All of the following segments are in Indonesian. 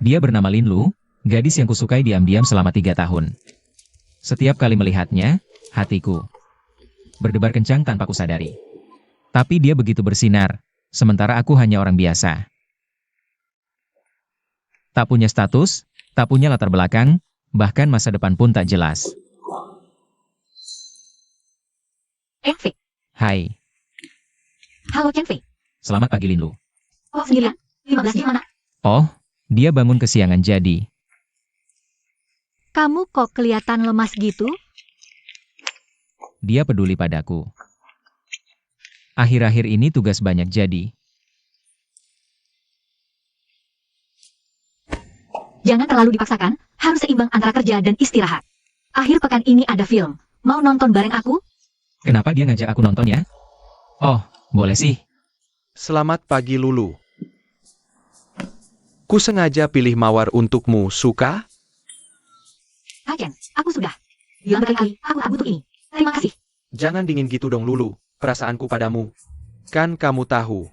Dia bernama Lin Lu, gadis yang kusukai diam-diam selama 3 tahun. Setiap kali melihatnya, hatiku berdebar kencang tanpa kusadari. Tapi dia begitu bersinar, sementara aku hanya orang biasa. Tak punya status, tak punya latar belakang, bahkan masa depan pun tak jelas. Chen Fei. Hai, Halo Chen Fei. selamat pagi Lin Lu. Oh sendirian? 15 jam mana? Oh, dia bangun kesiangan jadi. Kamu kok kelihatan lemas gitu? Dia peduli padaku. Akhir-akhir ini tugas banyak jadi. Jangan terlalu dipaksakan, harus seimbang antara kerja dan istirahat. Akhir pekan ini ada film. Mau nonton bareng aku? Kenapa dia ngajak aku nonton ya? Oh, boleh sih. Selamat pagi Lulu. Ku sengaja pilih mawar untukmu, suka? Hai Chen, aku sudah. Bilang berkali-kali, aku tak butuh ini. Terima kasih. Jangan dingin gitu dong Lulu, perasaanku padamu. Kan kamu tahu.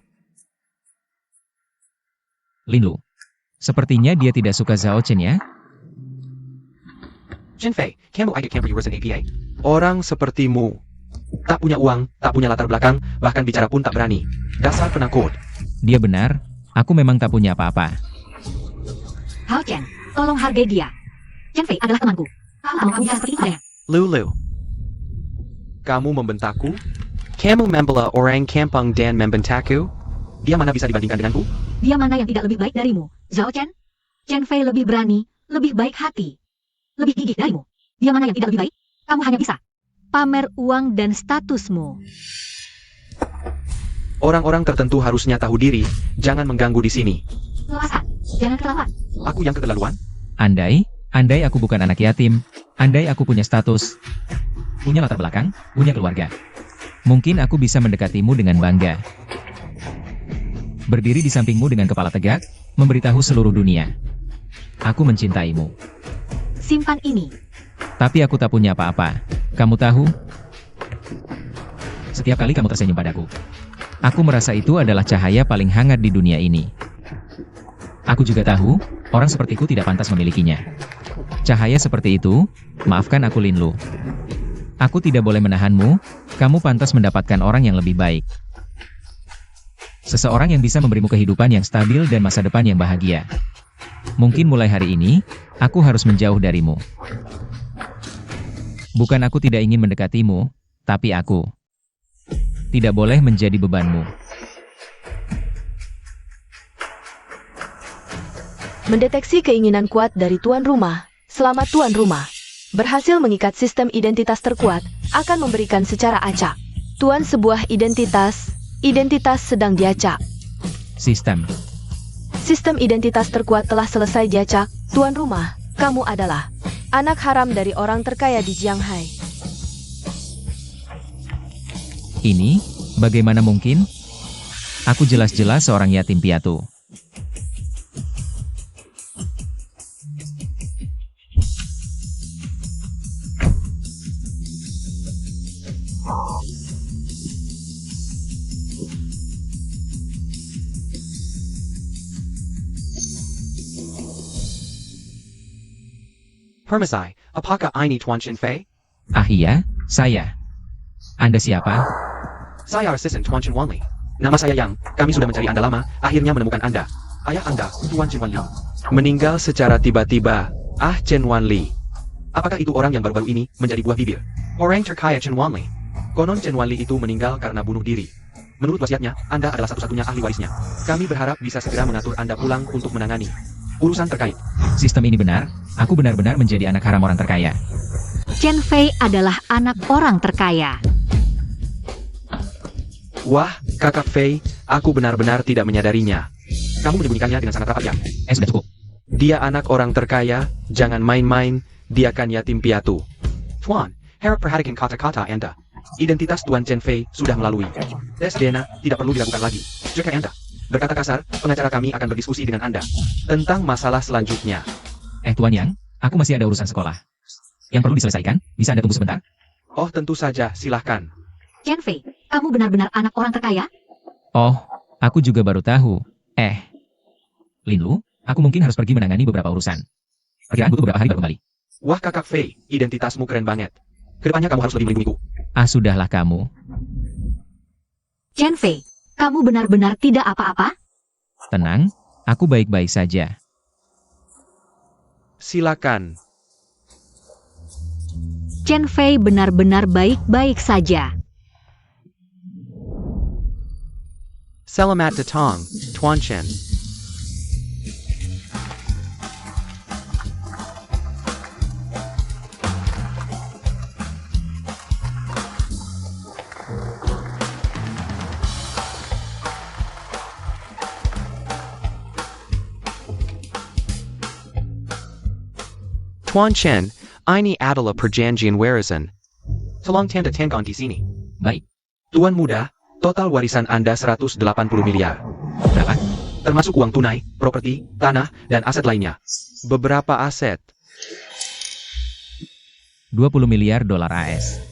Lin Lu. Sepertinya dia tidak suka Zhao Chen ya? Chen Fei, kamu agak camper urusan APA. Orang sepertimu. Tak punya uang, tak punya latar belakang, bahkan bicara pun tak berani. Dasar penakut. Dia benar, aku memang tak punya apa-apa. Hao Chen, tolong hargai dia. Chen Fei adalah temanku. Kamu tak mau kamu seperti itu ya? Lulu. Kamu membentakku? Kamu membela orang kampung dan membentakku? Dia mana bisa dibandingkan denganku? Dia mana yang tidak lebih baik darimu? Zhao Chen? Chen Fei lebih berani, lebih baik hati, lebih gigih darimu. Dia mana yang tidak lebih baik? Kamu hanya bisa pamer uang dan statusmu. Orang-orang tertentu harusnya tahu diri, jangan mengganggu di sini. Lepasan, jangan kelewat. Aku yang keterlaluan? Andai aku bukan anak yatim, andai aku punya status, punya latar belakang, punya keluarga. Mungkin aku bisa mendekatimu dengan bangga. Berdiri di sampingmu dengan kepala tegak, memberitahu seluruh dunia. Aku mencintaimu. Simpan ini. Tapi aku tak punya apa-apa. Kamu tahu? Setiap kali kamu tersenyum padaku, aku merasa itu adalah cahaya paling hangat di dunia ini. Aku juga tahu, orang sepertiku tidak pantas memilikinya. Cahaya seperti itu, maafkan aku Lin Lu. Aku tidak boleh menahanmu, kamu pantas mendapatkan orang yang lebih baik. Seseorang yang bisa memberimu kehidupan yang stabil dan masa depan yang bahagia. Mungkin mulai hari ini, aku harus menjauh darimu. Bukan aku tidak ingin mendekatimu, tapi aku tidak boleh menjadi bebanmu. Mendeteksi keinginan kuat dari tuan rumah. Selamat tuan rumah. Berhasil mengikat sistem identitas terkuat, akan memberikan secara acak. Tuan sebuah identitas sedang diacak. Sistem. Sistem identitas terkuat telah selesai diacak. Tuan rumah, kamu adalah anak haram dari orang terkaya di Jianghai. Ini, bagaimana mungkin? Aku jelas-jelas seorang yatim piatu. Permisai, apakah ini Tuan Chen Fei? Ah iya, saya. Anda siapa? Saya asisten Tuan Chen Wanli. Nama saya Yang, kami sudah mencari Anda lama, akhirnya menemukan Anda. Ayah Anda, Tuan Chen Wanli. Meninggal secara tiba-tiba. Chen Wanli. Apakah itu orang yang baru-baru ini menjadi buah bibir? Orang terkaya Chen Wanli. Konon Chen Wanli itu meninggal karena bunuh diri. Menurut wasiatnya, Anda adalah satu-satunya ahli warisnya. Kami berharap bisa segera mengatur Anda pulang untuk menangani urusan terkait. Sistem ini benar, aku benar-benar menjadi anak haram orang terkaya. Chen Fei adalah anak orang terkaya. Wah, kakak Fei, aku benar-benar tidak menyadarinya. Kamu menyembunyikannya dengan sangat rapat ya? Sudah cukup. Dia anak orang terkaya, jangan main-main, dia kan yatim piatu. Tuan, harap perhatikan kata-kata Anda. Identitas Tuan Chen Fei sudah melalui tes DNA, tidak perlu dilakukan lagi. Jika Anda berkata kasar, pengacara kami akan berdiskusi dengan Anda Tentang masalah selanjutnya. Tuan Yang, aku masih ada urusan sekolah yang perlu diselesaikan, bisa Anda tunggu sebentar? Oh tentu saja, silahkan. Chen Fei, kamu benar-benar anak orang terkaya? Oh, aku juga baru tahu. Lin Lu, Aku mungkin harus pergi menangani beberapa urusan. Perkiraan butuh beberapa hari baru kembali. Wah kakak Fei, identitasmu keren banget. Kedepannya kamu harus lebih melindungiku. Ah, sudahlah kamu. Chen Fei, kamu benar-benar tidak apa-apa? Tenang, aku baik-baik saja. Silakan. Chen Fei benar-benar baik-baik saja. Selamat datang, Tuan Chen. Tuan Chen, ini adalah perjanjian warisan. Tolong tanda tangan di sini. Baik, Tuan muda, total warisan Anda 180 miliar. berapa? Termasuk uang tunai, properti, tanah, dan aset lainnya. Beberapa aset. 20 miliar dolar AS.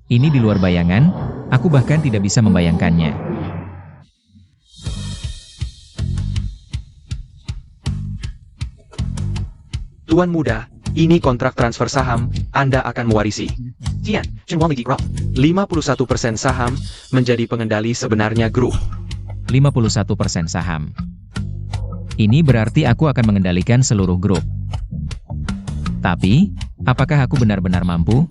Ini di luar bayangan, aku bahkan tidak bisa membayangkannya. Tuan muda, ini kontrak transfer saham, Anda akan mewarisi. Tian, Chenwang Ligi Group. 51% saham menjadi pengendali sebenarnya grup. 51% saham. Ini berarti aku akan mengendalikan seluruh grup. Tapi, apakah aku benar-benar mampu?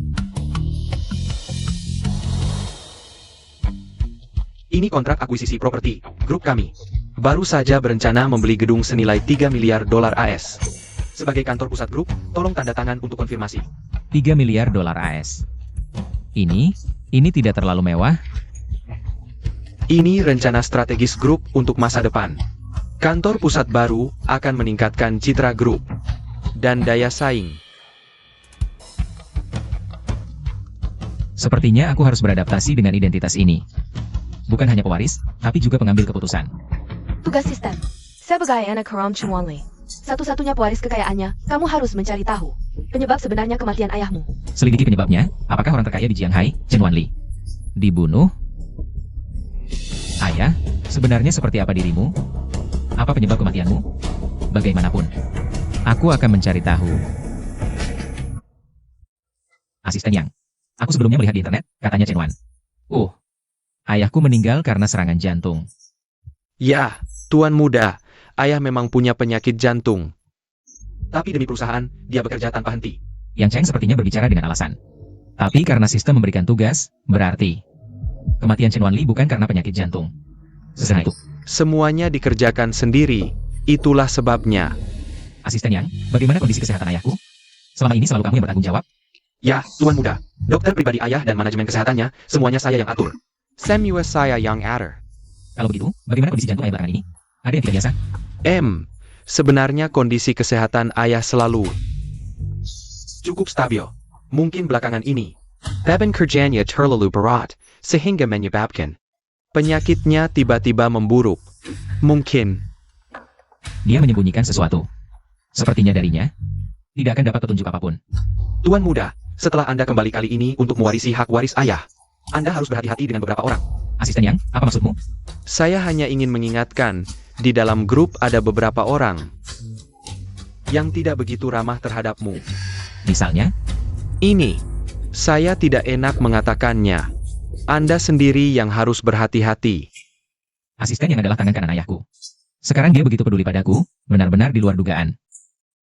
Ini kontrak akuisisi properti, grup kami. Baru saja berencana membeli gedung senilai 3 miliar dolar AS. Sebagai kantor pusat grup, tolong tanda tangan untuk konfirmasi. 3 miliar dolar AS. Ini tidak terlalu mewah. Ini rencana strategis grup untuk masa depan. Kantor pusat baru akan meningkatkan citra grup dan daya saing. Sepertinya aku harus beradaptasi dengan identitas ini. Bukan hanya pewaris, tapi juga pengambil keputusan. Tugas sistem. Sebagai anak Haram Chenwanli, satu-satunya pewaris kekayaannya, kamu harus mencari tahu penyebab sebenarnya kematian ayahmu. Selidiki penyebabnya, apakah orang terkaya di Jianghai, Chen Wanli, dibunuh? Ayah, sebenarnya seperti apa dirimu? Apa penyebab kematianmu? Bagaimanapun, aku akan mencari tahu. Asisten Yang. Aku sebelumnya melihat di internet, katanya Chen Wan. Ayahku meninggal karena serangan jantung. Ya, Tuan muda, ayah memang punya penyakit jantung. Tapi demi perusahaan, dia bekerja tanpa henti. Yang Cheng sepertinya berbicara dengan alasan. Tapi karena sistem memberikan tugas, berarti kematian Chen Wanli bukan karena penyakit jantung. Sesederhana itu. Semuanya dikerjakan sendiri, itulah sebabnya. Asisten Yang, bagaimana kondisi kesehatan ayahku? Selama ini selalu kamu yang bertanggung jawab. Ya, Tuan muda, dokter pribadi ayah dan manajemen kesehatannya, semuanya saya yang atur. Semua saya yang atur. Kalau begitu, bagaimana kondisi jantung ayah belakangan ini? Ada yang tidak biasa? Sebenarnya kondisi kesehatan ayah selalu cukup stabil. Mungkin belakangan ini, beban kerjanya terlalu berat, sehingga menyebabkan penyakitnya tiba-tiba memburuk. Mungkin Dia menyembunyikan sesuatu. Sepertinya darinya, tidak akan dapat petunjuk apapun. Tuan muda, setelah Anda kembali kali ini untuk mewarisi hak waris ayah, Anda harus berhati-hati dengan beberapa orang. Asisten Yang, apa maksudmu? Saya hanya ingin mengingatkan, di dalam grup ada beberapa orang yang tidak begitu ramah terhadapmu. Misalnya, Ini, saya tidak enak mengatakannya. Anda sendiri yang harus berhati-hati. asisten yang adalah tangan kanan ayahku. Sekarang dia begitu peduli padaku, benar-benar di luar dugaan.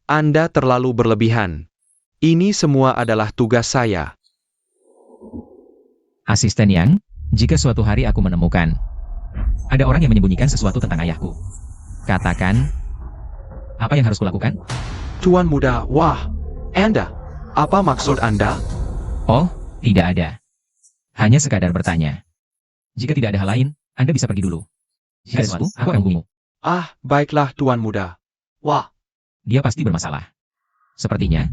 Anda terlalu berlebihan. Ini semua adalah tugas saya. Asisten Yang, jika suatu hari aku menemukan ada orang yang menyembunyikan sesuatu tentang ayahku, katakan, apa yang harus kulakukan? Tuan muda, wah, Anda, apa maksud Anda? Oh, tidak ada. Hanya sekadar bertanya. Jika tidak ada hal lain, Anda bisa pergi dulu. Jika ada sesuatu, aku akan menghubungimu. Ah, baiklah Tuan muda. Wah, Dia pasti bermasalah. Sepertinya,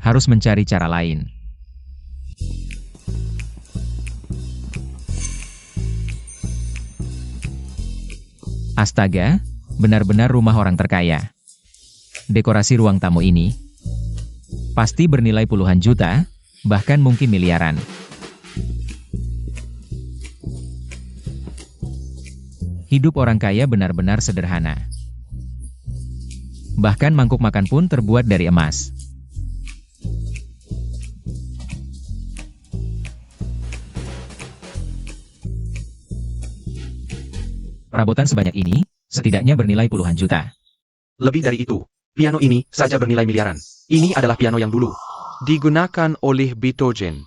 harus mencari cara lain. Astaga, benar-benar rumah orang terkaya. Dekorasi ruang tamu ini pasti bernilai puluhan juta, bahkan mungkin miliaran. Hidup orang kaya benar-benar sederhana. Bahkan mangkuk makan pun terbuat dari emas. Perabotan sebanyak ini, setidaknya bernilai puluhan juta. Lebih dari itu, piano ini saja bernilai miliaran. Ini adalah piano yang dulu digunakan oleh Beethoven.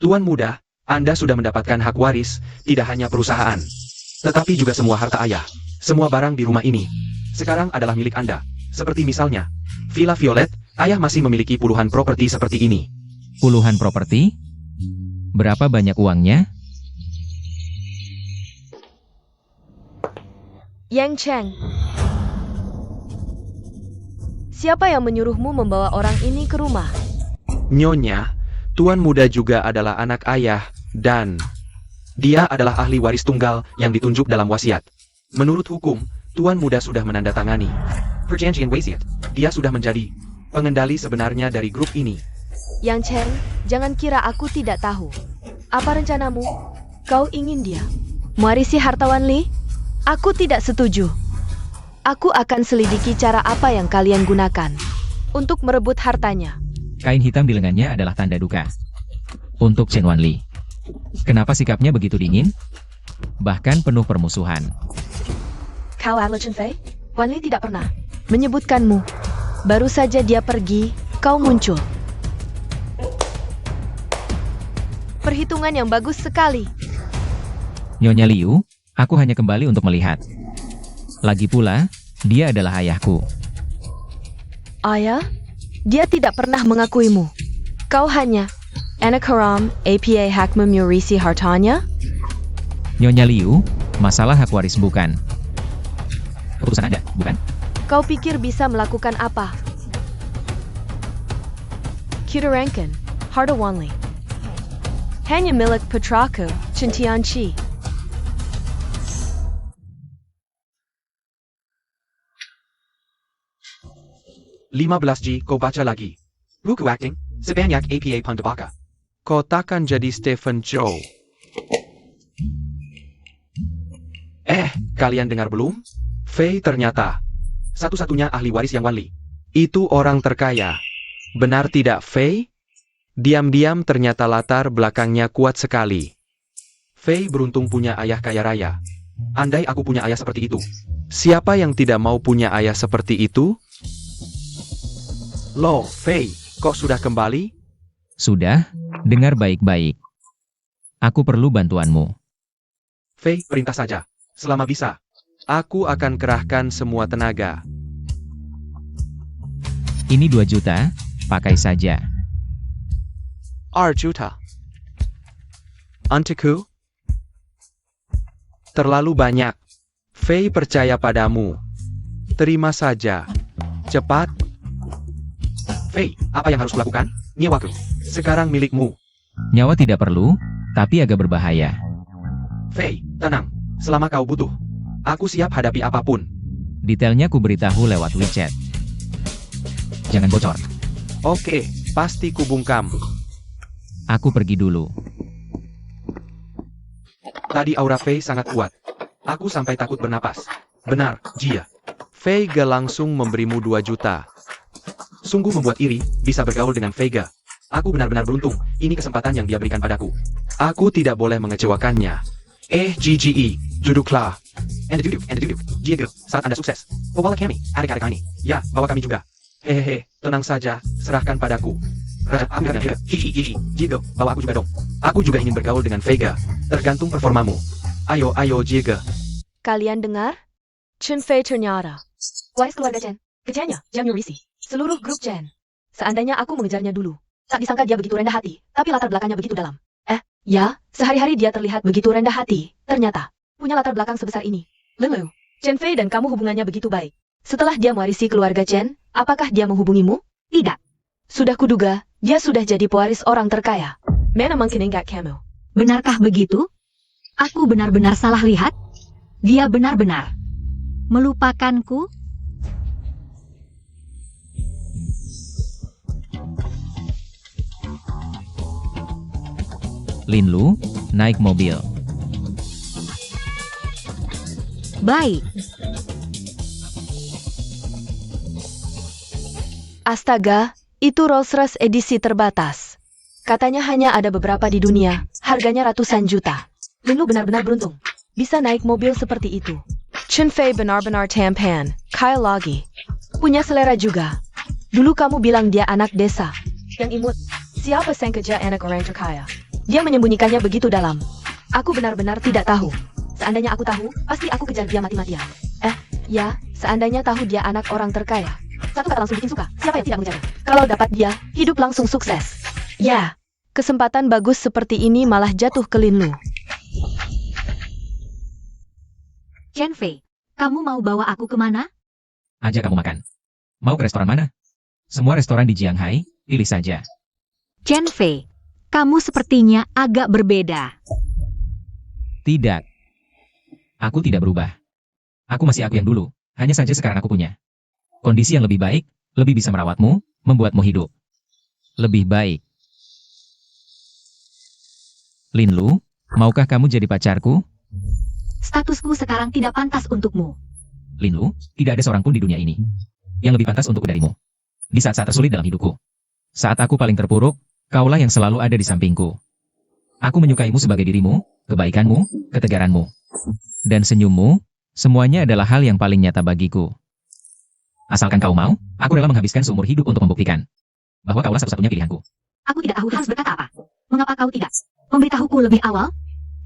Tuan muda, Anda sudah mendapatkan hak waris, tidak hanya perusahaan, tetapi juga semua harta ayah. Semua barang di rumah ini sekarang adalah milik Anda. Seperti misalnya, Villa Violet, ayah masih memiliki puluhan properti seperti ini. Puluhan properti? Berapa banyak uangnya? Yang Cheng. Siapa yang menyuruhmu membawa orang ini ke rumah? Nyonya, Tuan muda juga adalah anak ayah, dan dia adalah ahli waris tunggal yang ditunjuk dalam wasiat. Menurut hukum, Tuan muda sudah menandatangani perjanjian wasiat. Dia sudah menjadi pengendali sebenarnya dari grup ini. Yang Cheng, jangan kira aku tidak tahu. Apa rencanamu? Kau ingin dia mewarisi harta Wan Li? Aku tidak setuju. Aku akan selidiki cara apa yang kalian gunakan untuk merebut hartanya. Kain hitam di lengannya adalah tanda duka. Untuk Chen Wanli. Kenapa sikapnya begitu dingin? Bahkan penuh permusuhan. Kau adalah Chen Fei? Wan Li tidak pernah menyebutkanmu. Baru saja dia pergi, kau muncul. Perhitungan yang bagus sekali. Nyonya Liu, aku hanya kembali untuk melihat. Lagi pula, dia adalah ayahku. Ayah? Dia tidak pernah mengakuimu. Kau hanya anak haram, APA hak memurisi hartanya? Nyonya Liu, masalah hak waris bukan keputusan Anda, bukan? Kau pikir bisa melakukan apa? Kita Rankin, harta Wan Li. Hanya milik putraku, Chen Tianqi. G, kau baca lagi. Buku acting, sebanyak APA Pandabaka. Kau takkan jadi Stephen Chow. Kalian dengar belum? Fei ternyata satu-satunya ahli waris yang Wan Li. Itu orang terkaya. Benar tidak, Fei? Diam-diam ternyata latar belakangnya kuat sekali. Fei beruntung punya ayah kaya raya. Andai aku punya ayah seperti itu. Siapa yang tidak mau punya ayah seperti itu? Loh, Fei, kok sudah kembali? Sudah, dengar baik-baik. Aku perlu bantuanmu. Fei, perintah saja. Selama bisa. Aku akan kerahkan semua tenaga. Ini 2 juta, pakai saja. 2 juta. Untukku? Terlalu banyak. Fei percaya padamu. Terima saja. Cepat. Fei, apa yang harus kulakukan? Nyawaku. Sekarang milikmu. Nyawa tidak perlu, tapi agak berbahaya. Fei, tenang. Selama kau butuh, aku siap hadapi apapun. Detailnya ku beritahu lewat WeChat. Jangan bocor. Oke, pasti kubungkam. Aku pergi dulu. Tadi aura Fei sangat kuat. Aku sampai takut bernapas. Benar, Jia. Vega langsung memberimu 2 juta. Sungguh membuat iri, bisa bergaul dengan Vega. Aku benar-benar beruntung, ini kesempatan yang dia berikan padaku. Aku tidak boleh mengecewakannya. GGE, duduklah. Duduk. Diego, saat Anda sukses. Bawa kami, adik-adik kami. Ya, bawa kami juga. Hehehe, tenang saja, serahkan padaku. Diego, bawa aku juga dong. Aku juga ingin bergaul dengan Vega. Tergantung performamu. Ayo, Diego. Kalian dengar? Chen Fei ternyata waris keluarga Chen. Kerjanya, jam Yurisi. Seluruh grup Chen. Seandainya aku mengejarnya dulu. Tak disangka dia begitu rendah hati, tapi latar belakangnya begitu dalam. Ya, sehari-hari dia terlihat begitu rendah hati. Ternyata, punya latar belakang sebesar ini. Lalu, Chen Fei dan kamu hubungannya begitu baik. Setelah dia mewarisi keluarga Chen, apakah dia menghubungimu? Tidak. Sudah kuduga, dia sudah jadi pewaris orang terkaya. Mana mungkin enggak kamu? Benarkah begitu? Aku benar-benar salah lihat? Dia benar-benar melupakanku? Linlu, naik mobil. Baik. Astaga, itu Rolls-Royce edisi terbatas. Katanya hanya ada beberapa di dunia, harganya ratusan juta. Linlu benar-benar beruntung, bisa naik mobil seperti itu. Chen Fei benar-benar tampan, kaya lagi. Punya selera juga. Dulu kamu bilang dia anak desa, yang imut. Siapa yang kejar anak orang terkaya? Dia menyembunyikannya begitu dalam. Aku benar-benar tidak tahu. Seandainya aku tahu, pasti aku kejar dia mati-matian. Ya, seandainya tahu dia anak orang terkaya. Satu kata langsung bikin suka, siapa yang tidak mengejar? Kalau dapat dia, hidup langsung sukses. Ya, kesempatan bagus seperti ini malah jatuh ke Linlu. Chen Fei, kamu mau bawa aku kemana? Ajak kamu makan. Mau ke restoran mana? Semua restoran di Jianghai, pilih saja. Chen Fei, kamu sepertinya agak berbeda. Tidak. Aku tidak berubah. Aku masih aku yang dulu, hanya saja sekarang aku punya kondisi yang lebih baik, lebih bisa merawatmu, membuatmu hidup lebih baik. Linlu, maukah kamu jadi pacarku? Statusku sekarang tidak pantas untukmu. Linlu, tidak ada seorang pun di dunia ini yang lebih pantas untukku darimu. Di saat-saat tersulit dalam hidupku, saat aku paling terpuruk, kaulah yang selalu ada di sampingku. Aku menyukaimu sebagai dirimu, kebaikanmu, ketegaranmu, dan senyummu. Semuanya adalah hal yang paling nyata bagiku. Asalkan kau mau, aku rela menghabiskan seumur hidup untuk membuktikan bahwa kaulah satu-satunya pilihanku. Aku tidak tahu harus berkata apa. Mengapa kau tidak memberitahuku lebih awal?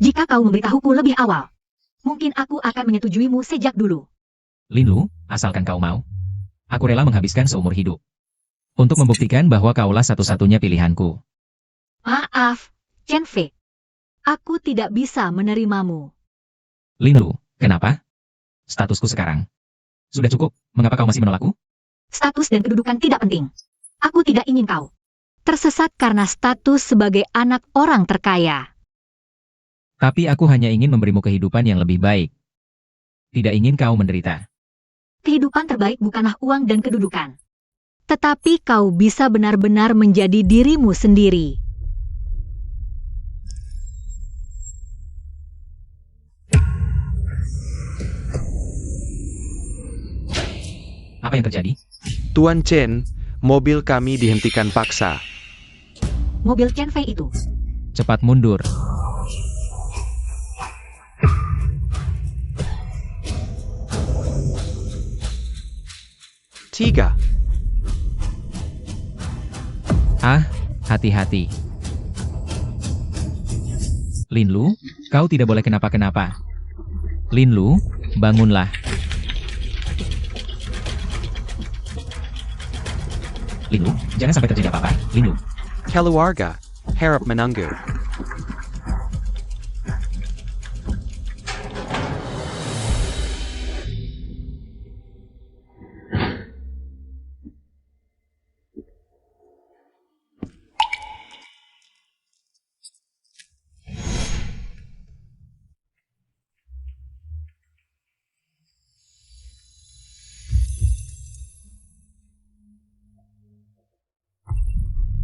Jika kau memberitahuku lebih awal, mungkin aku akan menyetujuimu sejak dulu. Linlu, asalkan kau mau, aku rela menghabiskan seumur hidup untuk membuktikan bahwa kaulah satu-satunya pilihanku. Maaf, Chen Fei. Aku tidak bisa menerimamu. Linlu, kenapa? Statusku sekarang sudah cukup, mengapa kau masih menolakku? Status dan kedudukan tidak penting. Aku tidak ingin kau tersesat karena status sebagai anak orang terkaya. Tapi aku hanya ingin memberimu kehidupan yang lebih baik. Tidak ingin kau menderita. Kehidupan terbaik bukanlah uang dan kedudukan. Tetapi kau bisa benar-benar menjadi dirimu sendiri. Apa yang terjadi? Tuan Chen, mobil kami dihentikan paksa. Mobil Chen Fei itu. Cepat mundur. Tiga. Hati-hati. Linlu, kau tidak boleh kenapa-kenapa. Linlu, bangunlah. Linlu, jangan sampai terjadi apa-apa. Linlu. Keluarga, harap menunggu.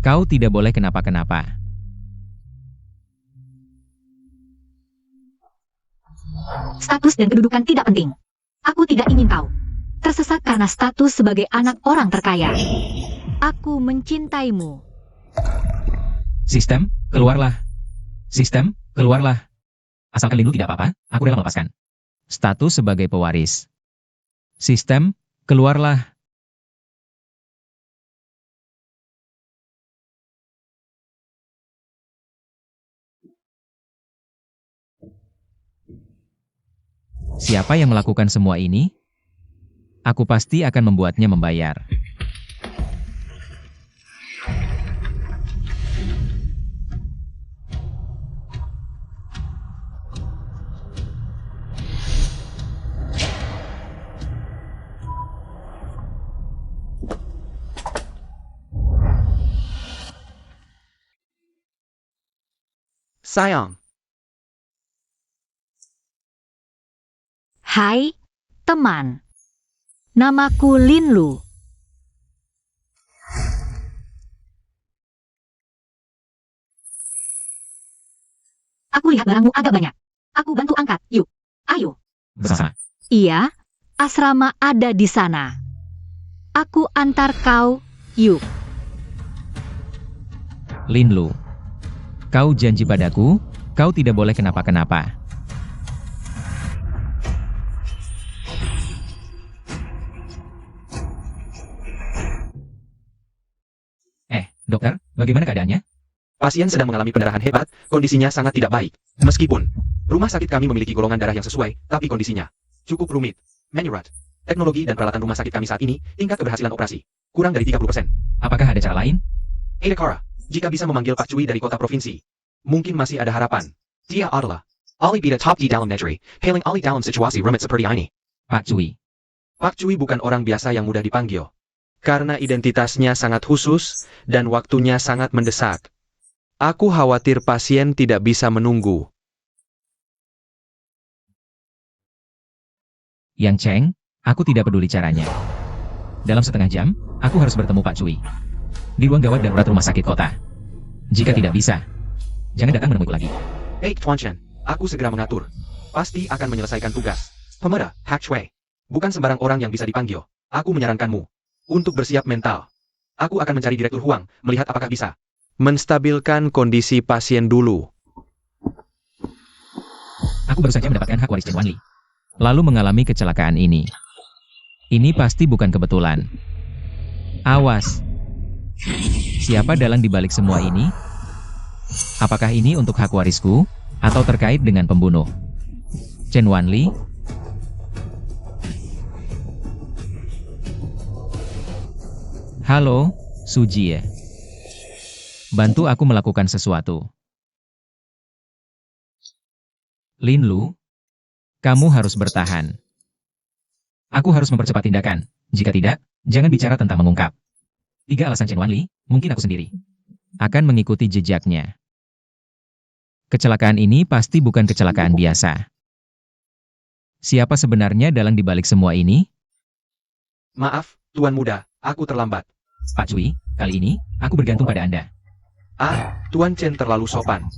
Kau tidak boleh kenapa-kenapa. Status dan kedudukan tidak penting. Aku tidak ingin kau tersesat karena status sebagai anak orang terkaya. Aku mencintaimu. Sistem, keluarlah. Sistem, keluarlah. Asalkan Linlu tidak apa-apa, aku rela melepaskan status sebagai pewaris. Sistem, keluarlah. Siapa yang melakukan semua ini? Aku pasti akan membuatnya membayar. Sayang, Hai, teman. Namaku Linlu. Aku lihat barangmu agak banyak. Aku bantu angkat, yuk. Ayo. Bersama. Iya, asrama ada di sana. Aku antar kau, yuk. Linlu. Kau janji padaku, kau tidak boleh kenapa-kenapa. Dokter, bagaimana keadaannya? Pasien sedang mengalami pendarahan hebat, kondisinya sangat tidak baik. Meskipun rumah sakit kami memiliki golongan darah yang sesuai, tapi kondisinya cukup rumit. Menyurat. Teknologi dan peralatan rumah sakit kami saat ini, tingkat keberhasilan operasi kurang dari 30%. Apakah ada cara lain? Adakara, jika bisa memanggil Pak Cui dari kota provinsi, mungkin masih ada harapan. Dia adalah Ali Bida Top di dalam negeri, paling Ali dalam situasi rumit seperti ini. Pak Cui. Pak Cui bukan orang biasa yang mudah dipanggil. Karena identitasnya sangat khusus, dan waktunya sangat mendesak. Aku khawatir pasien tidak bisa menunggu. Yang Cheng, aku tidak peduli caranya. Dalam setengah jam, aku harus bertemu Pak Cui. Di ruang gawat darurat rumah sakit kota. Jika tidak bisa, jangan datang menemuiku lagi. Tuan Chen, aku segera mengatur. Pasti akan menyelesaikan tugas. Pemuda, Hak Cui. Bukan sembarang orang yang bisa dipanggil. Aku menyarankanmu untuk bersiap mental. Aku akan mencari Direktur Huang, melihat apakah bisa menstabilkan kondisi pasien dulu. Aku baru saja mendapatkan hak waris Chen Wanli. Lalu mengalami kecelakaan ini. Ini pasti bukan kebetulan. Awas. Siapa dalang dibalik semua ini? Apakah ini untuk hak warisku, atau terkait dengan pembunuh? Chen Wanli? Halo, Sujie. Bantu aku melakukan sesuatu. Linlu, kamu harus bertahan. Aku harus mempercepat tindakan. Jika tidak, jangan bicara tentang mengungkap. 3 alasan Chen Wanli, mungkin aku sendiri akan mengikuti jejaknya. Kecelakaan ini pasti bukan kecelakaan biasa. Siapa sebenarnya dalang dibalik semua ini? Maaf, Tuan Muda, aku terlambat. Pak Cui, kali ini, aku bergantung pada Anda. Tuan Chen terlalu sopan.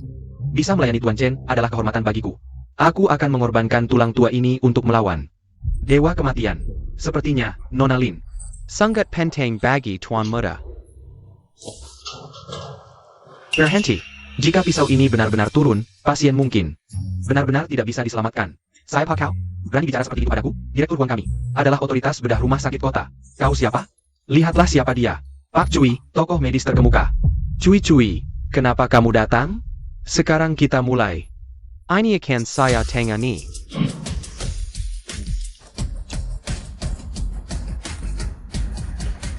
Bisa melayani Tuan Chen adalah kehormatan bagiku. Aku akan mengorbankan tulang tua ini untuk melawan Dewa Kematian. Sepertinya, Nona Lin sangat penting bagi Tuan Muda. Berhenti. Jika pisau ini benar-benar turun, pasien mungkin benar-benar tidak bisa diselamatkan. Saya Pak Kau. Berani bicara seperti itu padaku? Direktur Huang kami adalah otoritas bedah rumah sakit kota. Kau siapa? Lihatlah siapa dia. Pak Cui, tokoh medis terkemuka. Cui, kenapa kamu datang? Sekarang kita mulai. Ini akan saya tangani.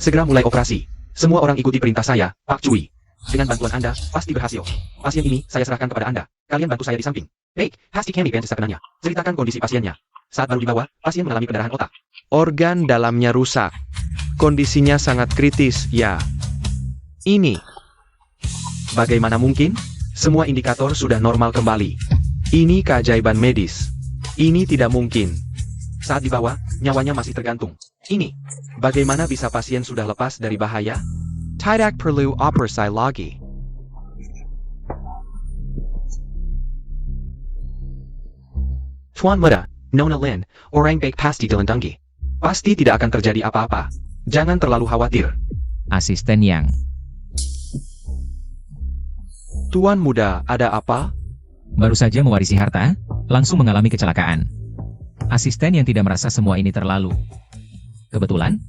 Segera mulai operasi. Semua orang ikuti perintah saya, Pak Cui. Dengan bantuan Anda, pasti berhasil. Pasien ini, saya serahkan kepada Anda. Kalian bantu saya di samping. Baik, pasti kami pengen sebenarnya. Ceritakan kondisi pasiennya. Saat baru dibawa, pasien mengalami pendarahan otak. Organ dalamnya rusak. Kondisinya sangat kritis, ya. Ini. Bagaimana mungkin? Semua indikator sudah normal kembali. Ini keajaiban medis. Ini tidak mungkin. Saat dibawa, nyawanya masih tergantung. Ini. Bagaimana bisa pasien sudah lepas dari bahaya? Tidak perlu operasi lagi. Tuan Muda, Nona Lin, orang baik pasti dilindungi. Pasti tidak akan terjadi apa-apa. Jangan terlalu khawatir. Asisten Yang. Tuan Muda, ada apa? Baru saja mewarisi harta, langsung mengalami kecelakaan. Asisten yang tidak merasa semua ini terlalu kebetulan?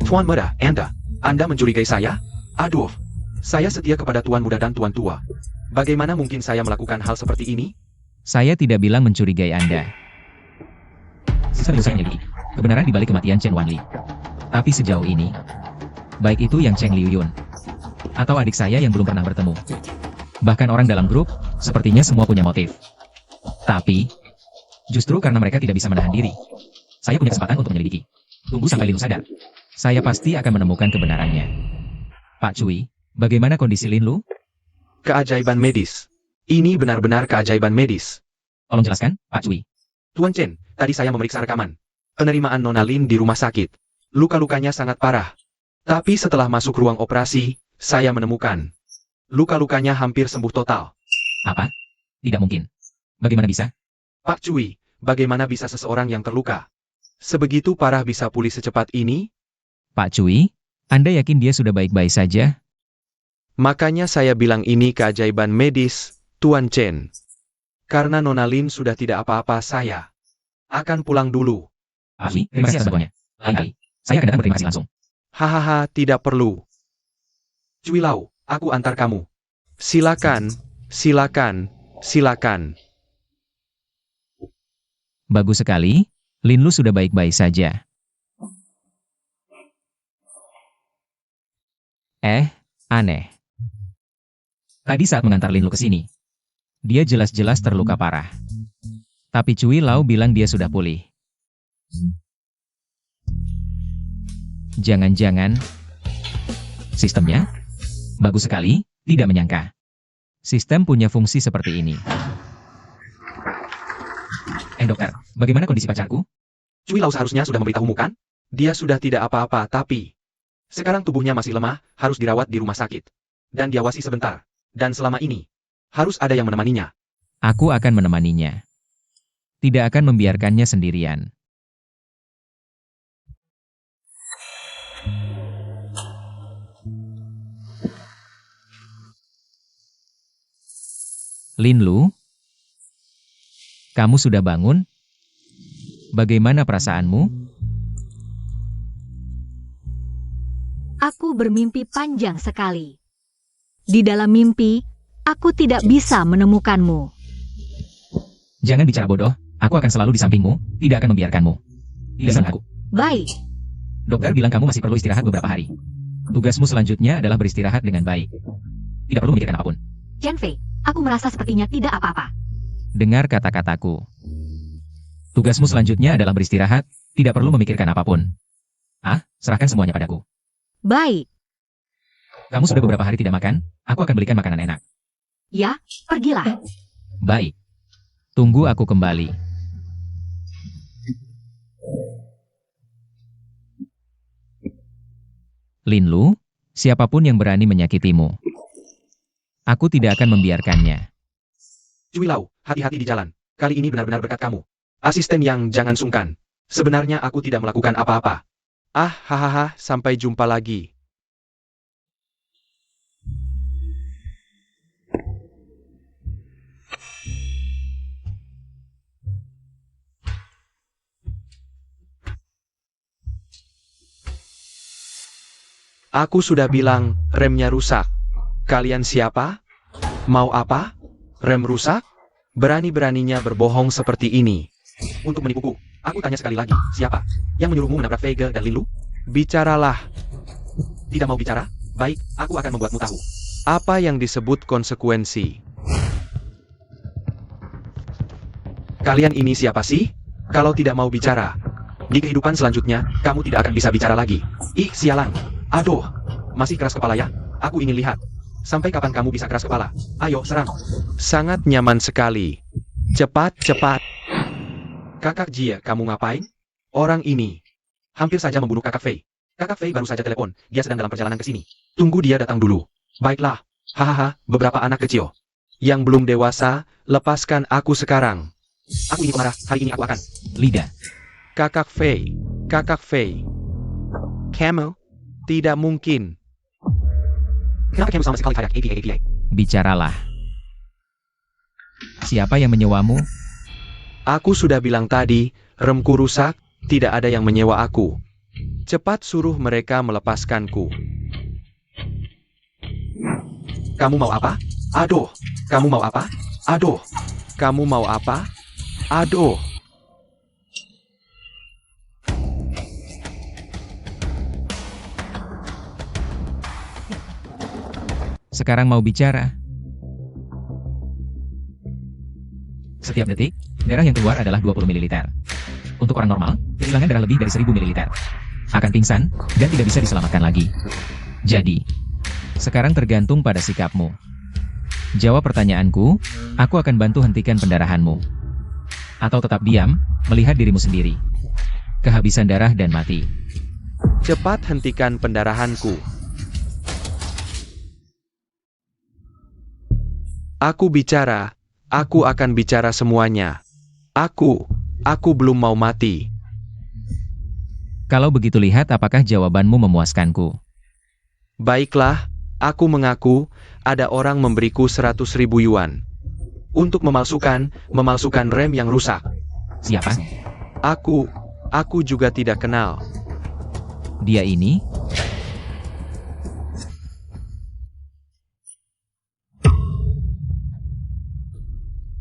Tuan Muda, Anda mencurigai saya? Aduh, saya setia kepada Tuan Muda dan Tuan Tua. Bagaimana mungkin saya melakukan hal seperti ini? Saya tidak bilang mencurigai Anda. Serius saya menyelidiki kebenaran di balik kematian Chen Wanli. Tapi sejauh ini, baik itu yang Cheng Liuyun, atau adik saya yang belum pernah bertemu. Bahkan orang dalam grup, sepertinya semua punya motif. Tapi, justru karena mereka tidak bisa menahan diri, saya punya kesempatan untuk menyelidiki. Tunggu sampai Linlu sadar. Saya pasti akan menemukan kebenarannya. Pak Cui, bagaimana kondisi Linlu? Keajaiban medis. Ini benar-benar keajaiban medis. Tolong jelaskan, Pak Cui. Tuan Chen, tadi saya memeriksa rekaman penerimaan Nona Lin di rumah sakit. Luka-lukanya sangat parah. Tapi setelah masuk ruang operasi, saya menemukan luka-lukanya hampir sembuh total. Apa? Tidak mungkin. Bagaimana bisa? Pak Cui, bagaimana bisa seseorang yang terluka sebegitu parah bisa pulih secepat ini? Pak Cui, Anda yakin dia sudah baik-baik saja? Makanya saya bilang ini keajaiban medis, Tuan Chen. Karena Nona Lin sudah tidak apa-apa, saya akan pulang dulu. Pak Cui, terima kasih atas bantuannya. Lain kali, saya akan datang berterima kasih langsung. Hahaha, tidak perlu. Cui Lau, aku antar kamu. Silakan, silakan, silakan. Bagus sekali, Lin Lu sudah baik-baik saja. Aneh. Tadi saat mengantar Lin Lu ke sini, dia jelas-jelas terluka parah. Tapi Cui Lau bilang dia sudah pulih. Jangan-jangan sistemnya? Bagus sekali, tidak menyangka. Sistem punya fungsi seperti ini. Dokter, bagaimana kondisi pacarku? Cui Lau seharusnya sudah memberitahumu kan? Dia sudah tidak apa-apa, tapi sekarang tubuhnya masih lemah, harus dirawat di rumah sakit. Dan diawasi sebentar. Dan selama ini, harus ada yang menemaninya. Aku akan menemaninya. Tidak akan membiarkannya sendirian. Lin Lu, kamu sudah bangun? Bagaimana perasaanmu? Aku bermimpi panjang sekali. Di dalam mimpi, aku tidak bisa menemukanmu. Jangan bicara bodoh, aku akan selalu di sampingmu, tidak akan membiarkanmu. Tidak aku. Baik, Dokter bilang kamu masih perlu istirahat beberapa hari. Tugasmu selanjutnya adalah beristirahat dengan baik. Tidak perlu memikirkan apapun. Chen Fei, aku merasa sepertinya tidak apa-apa. Dengar kata-kataku. Tugasmu selanjutnya adalah beristirahat, tidak perlu memikirkan apapun. Serahkan semuanya padaku. Baik, Kamu sudah beberapa hari tidak makan, aku akan belikan makanan enak. ya, pergilah. Baik. Tunggu aku kembali. Lin Lu, siapapun yang berani menyakitimu, aku tidak akan membiarkannya. Cui Lau, hati-hati di jalan. Kali ini benar-benar berkat kamu. Asisten yang jangan sungkan. Sebenarnya aku tidak melakukan apa-apa. Hahaha, sampai jumpa lagi. Aku sudah bilang, remnya rusak. Kalian siapa? Mau apa? Rem rusak? Berani-beraninya berbohong seperti ini. Untuk menipuku, aku tanya sekali lagi, siapa yang menyuruhmu menabrak Vega dan Lin Lu? Bicaralah. Tidak mau bicara? Baik, aku akan membuatmu tahu. Apa yang disebut konsekuensi? Kalian ini siapa sih? Kalau tidak mau bicara, di kehidupan selanjutnya, kamu tidak akan bisa bicara lagi. Sialan. Aduh, masih keras kepala ya? Aku ingin lihat. Sampai kapan kamu bisa keras kepala? Ayo, serang. Sangat nyaman sekali. Cepat, cepat. Kakak Jia, kamu ngapain? Orang ini hampir saja membunuh Kakak Fei. Kakak Fei baru saja telepon, dia sedang dalam perjalanan ke sini. Tunggu dia datang dulu. Baiklah. Hahaha, beberapa anak kecil yang belum dewasa, lepaskan aku sekarang. Aku ini pemarah, hari ini aku akan. Lidah. Kakak Fei. Kakak Fei. Kamu? Tidak mungkin. Kenapa kamu sama sekali kayak API? Bicaralah. Siapa yang menyewamu? Aku sudah bilang tadi, remku rusak, tidak ada yang menyewa aku. Cepat suruh mereka melepaskanku. Kamu mau apa? Aduh. Kamu mau apa? Aduh. Kamu mau apa? Aduh. Sekarang mau bicara. Setiap detik, darah yang keluar adalah 20 ml. Untuk orang normal, kehilangan darah lebih dari 1000 ml. Akan pingsan, dan tidak bisa diselamatkan lagi. Jadi, sekarang tergantung pada sikapmu. Jawab pertanyaanku, aku akan bantu hentikan pendarahanmu. Atau tetap diam, melihat dirimu sendiri. Kehabisan darah dan mati. Cepat hentikan pendarahanku. Aku bicara, Aku akan bicara semuanya. Aku belum mau mati. Kalau begitu lihat apakah jawabanmu memuaskanku. Baiklah, aku mengaku, ada orang memberiku 100.000 yuan. Untuk memalsukan rem yang rusak. Siapa? Aku juga tidak kenal. Dia ini?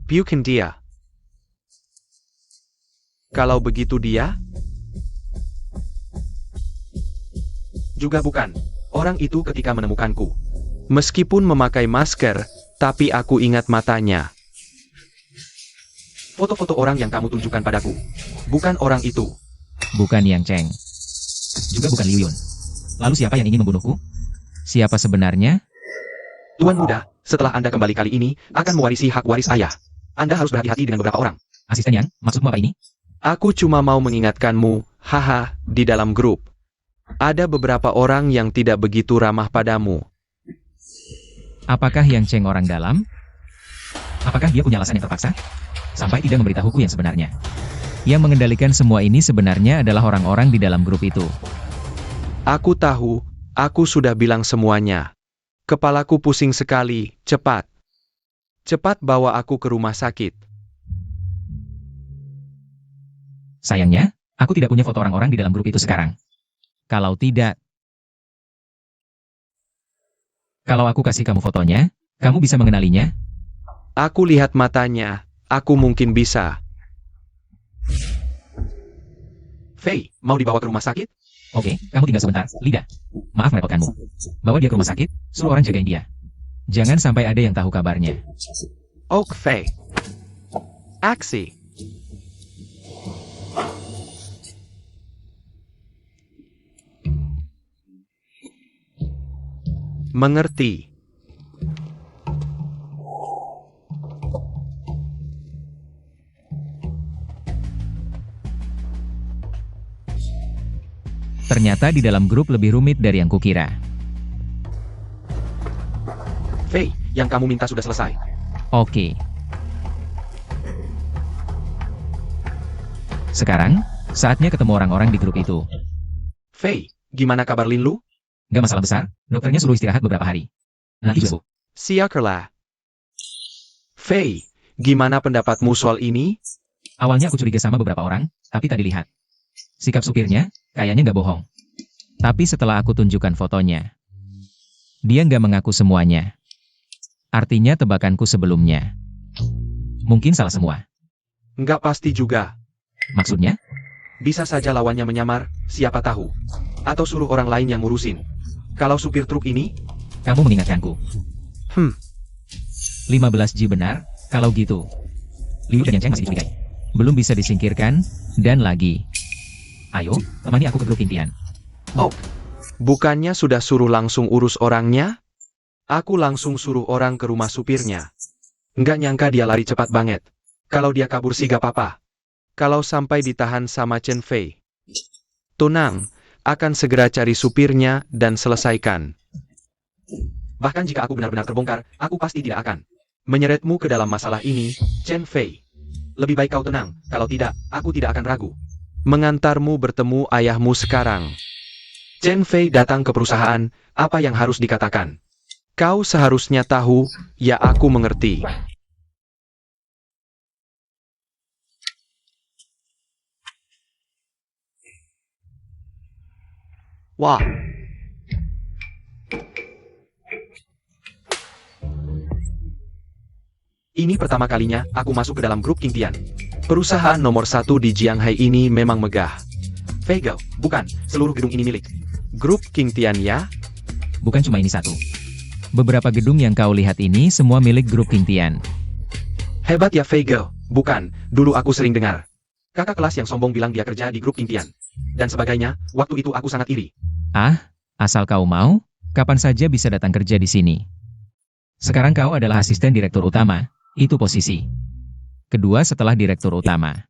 Bukan dia. Kalau begitu dia? Juga bukan. Orang itu ketika menemukanku. Meskipun memakai masker, tapi aku ingat matanya. Foto-foto orang yang kamu tunjukkan padaku. Bukan orang itu. Bukan Yang Cheng. Juga bukan Liu Yun. Lalu siapa yang ingin membunuhku? Siapa sebenarnya? Tuan muda, setelah Anda kembali kali ini, akan mewarisi hak waris ayah. Anda harus berhati-hati dengan beberapa orang. Asisten Yang, maksudmu apa ini? Aku cuma mau mengingatkanmu, haha, di dalam grup. Ada beberapa orang yang tidak begitu ramah padamu. Apakah Yang Cheng orang dalam? Apakah dia punya alasan yang terpaksa? Sampai tidak memberitahuku yang sebenarnya. Yang mengendalikan semua ini sebenarnya adalah orang-orang di dalam grup itu. Aku tahu, aku sudah bilang semuanya. Kepalaku pusing sekali, cepat. Cepat bawa aku ke rumah sakit. Sayangnya, aku tidak punya foto orang-orang di dalam grup itu sekarang. Kalau tidak... Kalau aku kasih kamu fotonya, kamu bisa mengenalinya? Aku lihat matanya, aku mungkin bisa. Fei, mau dibawa ke rumah sakit? Oke, kamu tinggal sebentar, Lida. Maaf merepotkanmu. Bawa dia ke rumah sakit, suruh orang jagain dia. Jangan sampai ada yang tahu kabarnya. Oke, Fei. Aksi. Mengerti. Ternyata di dalam grup lebih rumit dari yang kukira. Fei, yang kamu minta sudah selesai. Oke. Sekarang, saatnya ketemu orang-orang di grup itu. Fei, gimana kabar Lin Lu? Gak masalah besar, dokternya suruh istirahat beberapa hari. Nanti juga. Siakerlah. Fei, gimana pendapatmu soal ini? Awalnya aku curiga sama beberapa orang, tapi tak dilihat. Sikap supirnya, kayaknya nggak bohong. Tapi setelah aku tunjukkan fotonya, dia nggak mengaku semuanya. Artinya tebakanku sebelumnya. Mungkin salah semua. Nggak pasti juga. Maksudnya? Bisa saja lawannya menyamar, siapa tahu. Atau suruh orang lain yang ngurusin. Kalau supir truk ini? Kamu mengingatkanku. 15G benar, kalau gitu. Liu dan Yang Cheng masih dicurigai. Belum bisa disingkirkan, dan lagi. Ayo, temani aku ke grup Qingtian. Oh, bukannya sudah suruh langsung urus orangnya? Aku langsung suruh orang ke rumah supirnya. Nggak nyangka dia lari cepat banget. Kalau dia kabur sih gak apa-apa. Kalau sampai ditahan sama Chen Fei. Tenang, akan segera cari supirnya dan selesaikan. Bahkan jika aku benar-benar terbongkar, aku pasti tidak akan menyeretmu ke dalam masalah ini, Chen Fei. Lebih baik kau tenang, kalau tidak, aku tidak akan ragu mengantarmu bertemu ayahmu sekarang. Chen Fei datang ke perusahaan, apa yang harus dikatakan? Kau seharusnya tahu, ya aku mengerti. Wah. Ini pertama kalinya aku masuk ke dalam grup Qingtian. Perusahaan nomor 1 di Jianghai ini memang megah. Feigao, bukan, seluruh gedung ini milik grup Qingtian ya? Bukan cuma ini satu. Beberapa gedung yang kau lihat ini semua milik grup Qingtian. Hebat ya Feigao, bukan, dulu aku sering dengar. Kakak kelas yang sombong bilang dia kerja di grup Qingtian. Dan sebagainya, waktu itu aku sangat iri. Ah, asal kau mau, kapan saja bisa datang kerja di sini. Sekarang kau adalah asisten direktur utama, itu posisi kedua setelah direktur utama.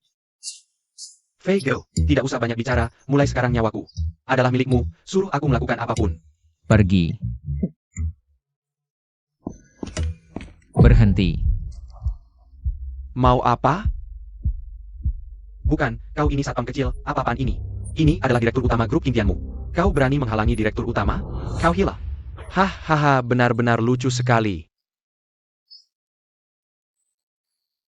Feigao, tidak usah banyak bicara, mulai sekarang nyawaku adalah milikmu, suruh aku melakukan apapun. Pergi. Berhenti. Mau apa? Bukan, kau ini satpam kecil, apa-apaan ini? Ini adalah direktur utama grup impianmu. Kau berani menghalangi direktur utama? Kau gila. Hahaha, benar-benar lucu sekali.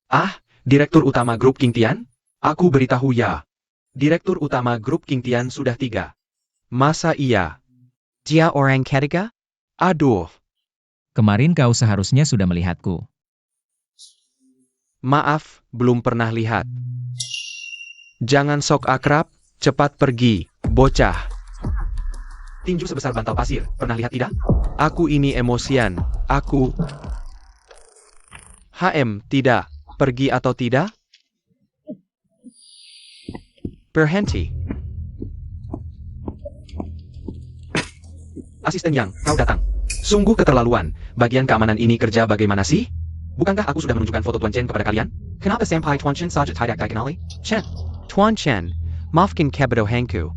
Ah, direktur utama grup King Tian? Aku beritahu ya. Direktur utama grup King Tian sudah 3. Masa iya? Dia orang ketiga? Aduh. Kemarin kau seharusnya sudah melihatku. Maaf, belum pernah lihat. Jangan sok akrab, cepat pergi, bocah. Tinju sebesar bantal pasir, pernah lihat tidak? Aku ini emosian, aku... tidak. Pergi atau tidak? Berhenti. Asisten Yang, kau datang. Sungguh keterlaluan, bagian keamanan ini kerja bagaimana sih? Bukankah aku sudah menunjukkan foto Tuan Chen kepada kalian? Kenapa Senpai Tuan Chen saja tidak dikenali? Chen. Tuan Chen, maafkan kebodohanku.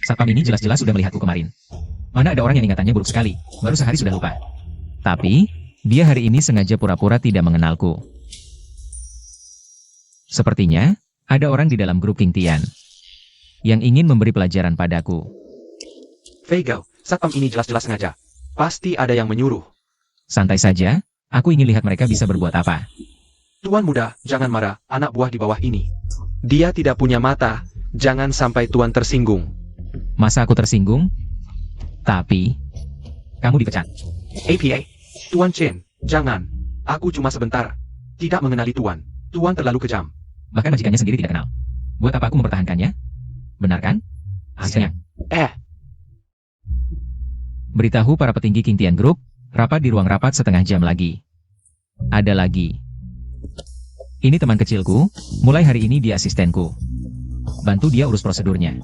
Satpam ini jelas-jelas sudah melihatku kemarin. Mana ada orang yang ingatannya buruk sekali, baru sehari sudah lupa. Tapi, dia hari ini sengaja pura-pura tidak mengenalku. Sepertinya, ada orang di dalam grup King Tian yang ingin memberi pelajaran padaku. Fei Gao, satpam ini jelas-jelas sengaja. Pasti ada yang menyuruh. Santai saja, aku ingin lihat mereka bisa berbuat apa. Tuan muda, jangan marah, anak buah di bawah ini. Dia tidak punya mata, jangan sampai Tuan tersinggung. Masa aku tersinggung? Tapi, kamu dipecat. APA, Tuan Chen, jangan. Aku cuma sebentar. Tidak mengenali Tuan. Tuan terlalu kejam. Bahkan majikannya sendiri tidak kenal. Buat apa aku mempertahankannya? Benar kan? Hasilnya. Beritahu para petinggi King Tian Group, rapat di ruang rapat setengah jam lagi. Ada lagi. Ini teman kecilku, mulai hari ini dia asistenku. Bantu dia urus prosedurnya.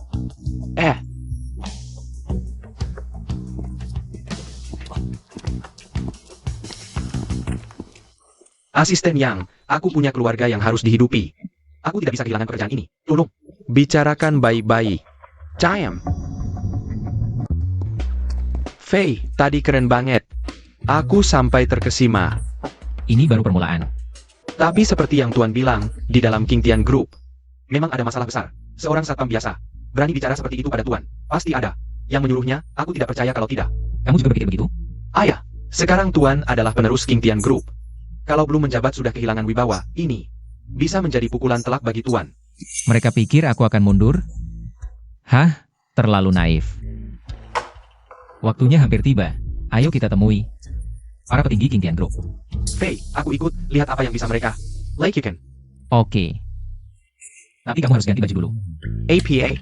Asisten Yang, aku punya keluarga yang harus dihidupi. Aku tidak bisa kehilangan pekerjaan ini. Tolong. Bicarakan baik-baik. Cayam. Fei, tadi keren banget. Aku sampai terkesima. Ini baru permulaan. Tapi seperti yang Tuan bilang, di dalam King Tian Group, memang ada masalah besar. Seorang satpam biasa, berani bicara seperti itu pada Tuan. Pasti ada. Yang menyuruhnya, aku tidak percaya kalau tidak. Kamu juga berpikir begitu? Ayah, sekarang Tuan adalah penerus King Tian Group. Kalau belum menjabat sudah kehilangan wibawa, ini bisa menjadi pukulan telak bagi Tuan. Mereka pikir aku akan mundur? Hah? Terlalu naif. Waktunya hampir tiba. Ayo kita temui para petinggi King Tian Group. Fei, aku ikut, lihat apa yang bisa mereka lakukan. Oke. Tapi kamu harus ganti baju dulu. APA.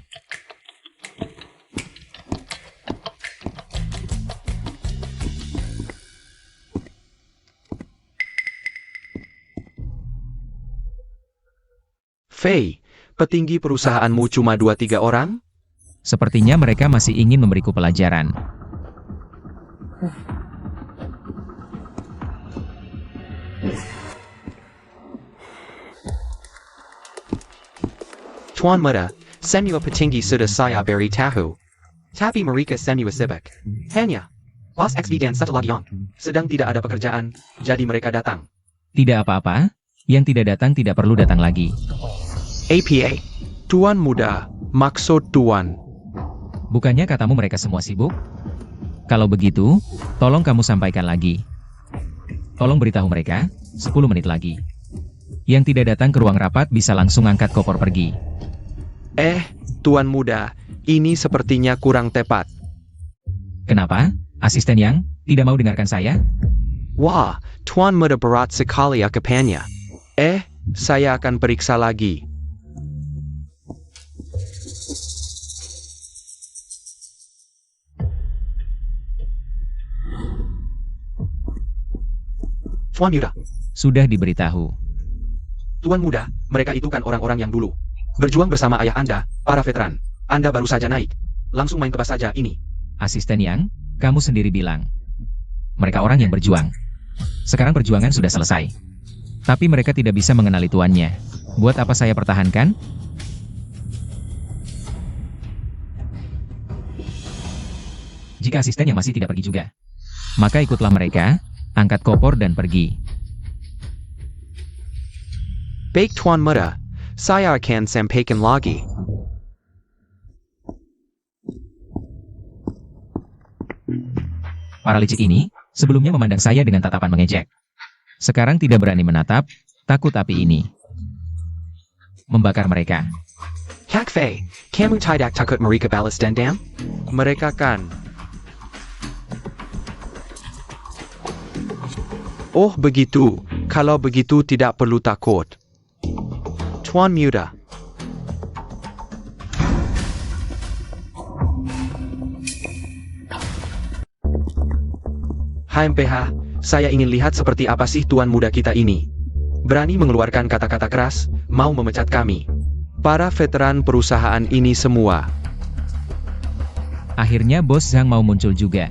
Fei, petinggi perusahaanmu cuma 2-3 orang? Sepertinya mereka masih ingin memberiku pelajaran. Tuan muda, semua petinggi sudah saya beri tahu. Tapi mereka semua sibuk. Hanya, Bos XB dan satu lagi yang sedang tidak ada pekerjaan, jadi mereka datang. Tidak apa-apa, yang tidak datang tidak perlu datang lagi. APA, Tuan muda, maksud Tuan. Bukannya katamu mereka semua sibuk? Kalau begitu, tolong kamu sampaikan lagi. Tolong beritahu mereka, 10 menit lagi. Yang tidak datang ke ruang rapat bisa langsung angkat koper pergi. Tuan muda, ini sepertinya kurang tepat. Kenapa? Asisten Yang, tidak mau dengarkan saya? Wah, Tuan muda berat sekali akapannya. Saya akan periksa lagi. Tuan muda. Sudah diberitahu. Tuan muda, mereka itu kan orang-orang yang dulu berjuang bersama ayah Anda, para veteran. Anda baru saja naik. Langsung main tebas saja ini. Asisten Yang, kamu sendiri bilang. Mereka orang yang berjuang. Sekarang perjuangan sudah selesai. Tapi mereka tidak bisa mengenali tuannya. Buat apa saya pertahankan? Jika asisten yang masih tidak pergi juga, maka ikutlah mereka, angkat koper dan pergi. Baik Tuan Muda, saya akan sampaikan lagi. Para licik ini, sebelumnya memandang saya dengan tatapan mengejek. Sekarang tidak berani menatap, takut api ini membakar mereka. Kak Fei, kamu tidak takut mereka balas dendam? Mereka kan. Oh begitu, kalau begitu tidak perlu takut. Tuan Muda. HMPH, saya ingin lihat seperti apa sih Tuan Muda kita ini. Berani mengeluarkan kata-kata keras, mau memecat kami. Para veteran perusahaan ini semua. Akhirnya Bos Zhang mau muncul juga.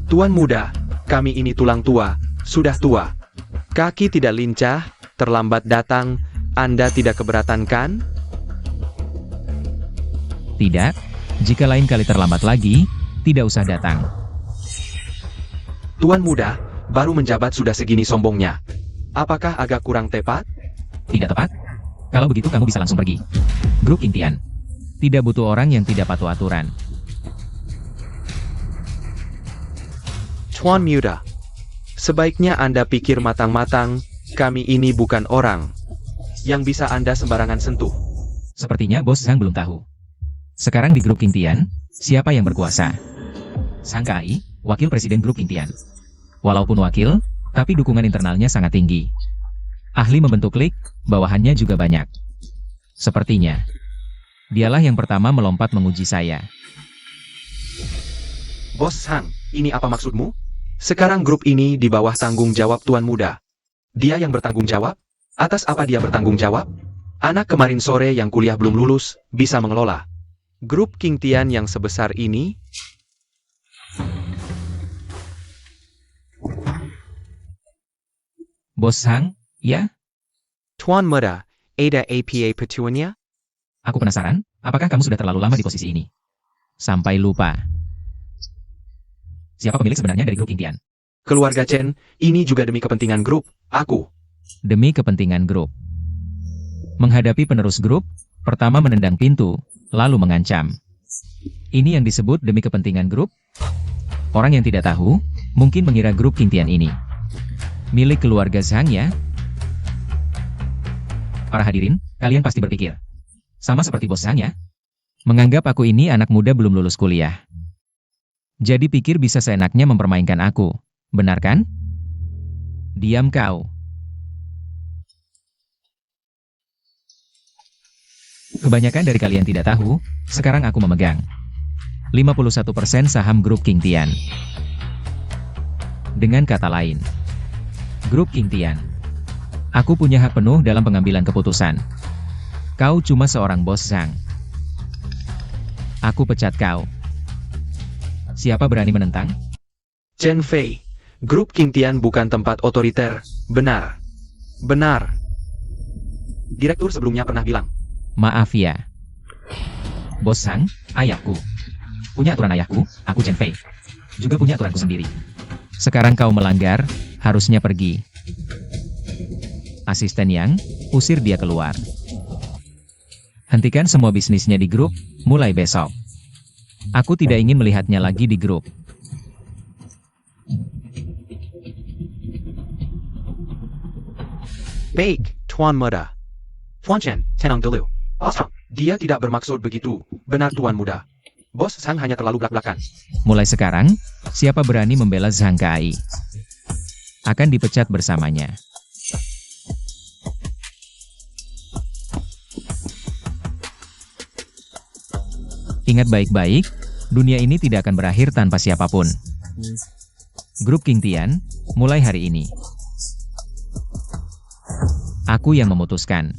Tuan Muda, kami ini tulang tua, sudah tua. Kaki tidak lincah, terlambat datang, Anda tidak keberatan kan? Tidak, jika lain kali terlambat lagi, tidak usah datang. Tuan Muda, baru menjabat sudah segini sombongnya. Apakah agak kurang tepat? Tidak tepat? Kalau begitu kamu bisa langsung pergi. Grup King Tian tidak butuh orang yang tidak patuh aturan. Tuan Muda, sebaiknya Anda pikir matang-matang, kami ini bukan orang yang bisa Anda sembarangan sentuh. Sepertinya Bos Zhang belum tahu. Sekarang di grup King Tian, siapa yang berkuasa? Zhang Kai, wakil presiden grup King Tian. Walaupun wakil, tapi dukungan internalnya sangat tinggi. Ahli membentuk klik, bawahannya juga banyak. Sepertinya, dialah yang pertama melompat menguji saya. Bos Zhang, ini apa maksudmu? Sekarang grup ini di bawah tanggung jawab Tuan Muda. Dia yang bertanggung jawab? Atas apa dia bertanggung jawab? Anak kemarin sore yang kuliah belum lulus, bisa mengelola Grup King Tian yang sebesar ini? Bos Zhang, ya? Tuan Muda, ada APA petuanya? Aku penasaran, apakah kamu sudah terlalu lama di posisi ini? Sampai lupa. Siapa pemilik sebenarnya dari grup King Tian? keluarga Chen, ini juga demi kepentingan grup, aku. Demi kepentingan grup. Menghadapi penerus grup, pertama menendang pintu, lalu mengancam. Ini yang disebut demi kepentingan grup? Orang yang tidak tahu, mungkin mengira grup King Tian ini milik keluarga Zhang ya? Para hadirin, kalian pasti berpikir sama seperti bos Zhang ya? Menganggap aku ini anak muda belum lulus kuliah. Jadi pikir bisa seenaknya mempermainkan aku, benar kan? Diam kau. Kebanyakan dari kalian tidak tahu, sekarang aku memegang 51% saham grup King Tian. Dengan kata lain, grup King Tian, aku punya hak penuh dalam pengambilan keputusan. Kau cuma seorang bos Zhang. Aku pecat kau. Siapa berani menentang? Chen Fei, grup King Tian bukan tempat otoriter, benar. Benar. Direktur sebelumnya pernah bilang. Maaf ya. Bos Zhang, ayahku. Punya aturan ayahku, aku Chen Fei. Juga punya aturanku sendiri. Sekarang kau melanggar, harusnya pergi. Asisten Yang, usir dia keluar. Hentikan semua bisnisnya di grup, mulai besok. Aku tidak ingin melihatnya lagi di grup. Baik, Tuan Muda. Tuan Chen, tenang dulu. Bos Zhang, dia tidak bermaksud begitu, benar Tuan Muda. Bos Zhang hanya terlalu belak-belakan. Mulai sekarang, siapa berani membela Zhang Kai akan dipecat bersamanya. Ingat baik-baik, dunia ini tidak akan berakhir tanpa siapapun. Grup King Tian, mulai hari ini. Aku yang memutuskan.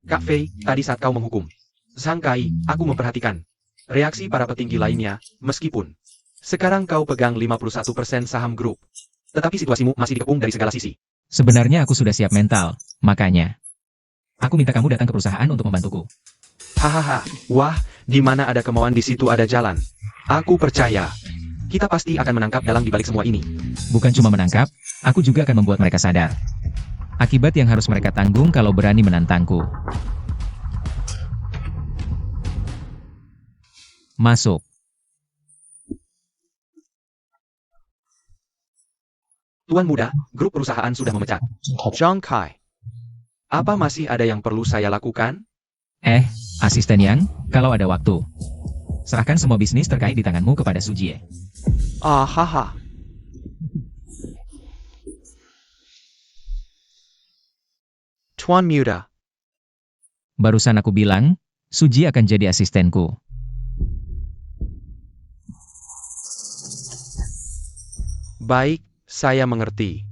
Kak Fei, tadi saat kau menghukum Zhang Kai, aku memperhatikan. Reaksi para petinggi lainnya, meskipun sekarang kau pegang 51% saham grup. Tetapi situasimu masih dikepung dari segala sisi. Sebenarnya aku sudah siap mental, makanya. Aku minta kamu datang ke perusahaan untuk membantuku. Hahaha, wah, di mana ada kemauan di situ ada jalan. Aku percaya. Kita pasti akan menangkap dalang di balik semua ini. Bukan cuma menangkap, aku juga akan membuat mereka sadar. Akibat yang harus mereka tanggung kalau berani menantangku. Masuk. Tuan muda, grup perusahaan sudah memecat Zhang Kai. Apa masih ada yang perlu saya lakukan? Asisten Yang, kalau ada waktu. Serahkan semua bisnis terkait di tanganmu kepada Sujie. Haha. Tuan muda, Barusan aku bilang, Suji akan jadi asistenku. baik, saya mengerti.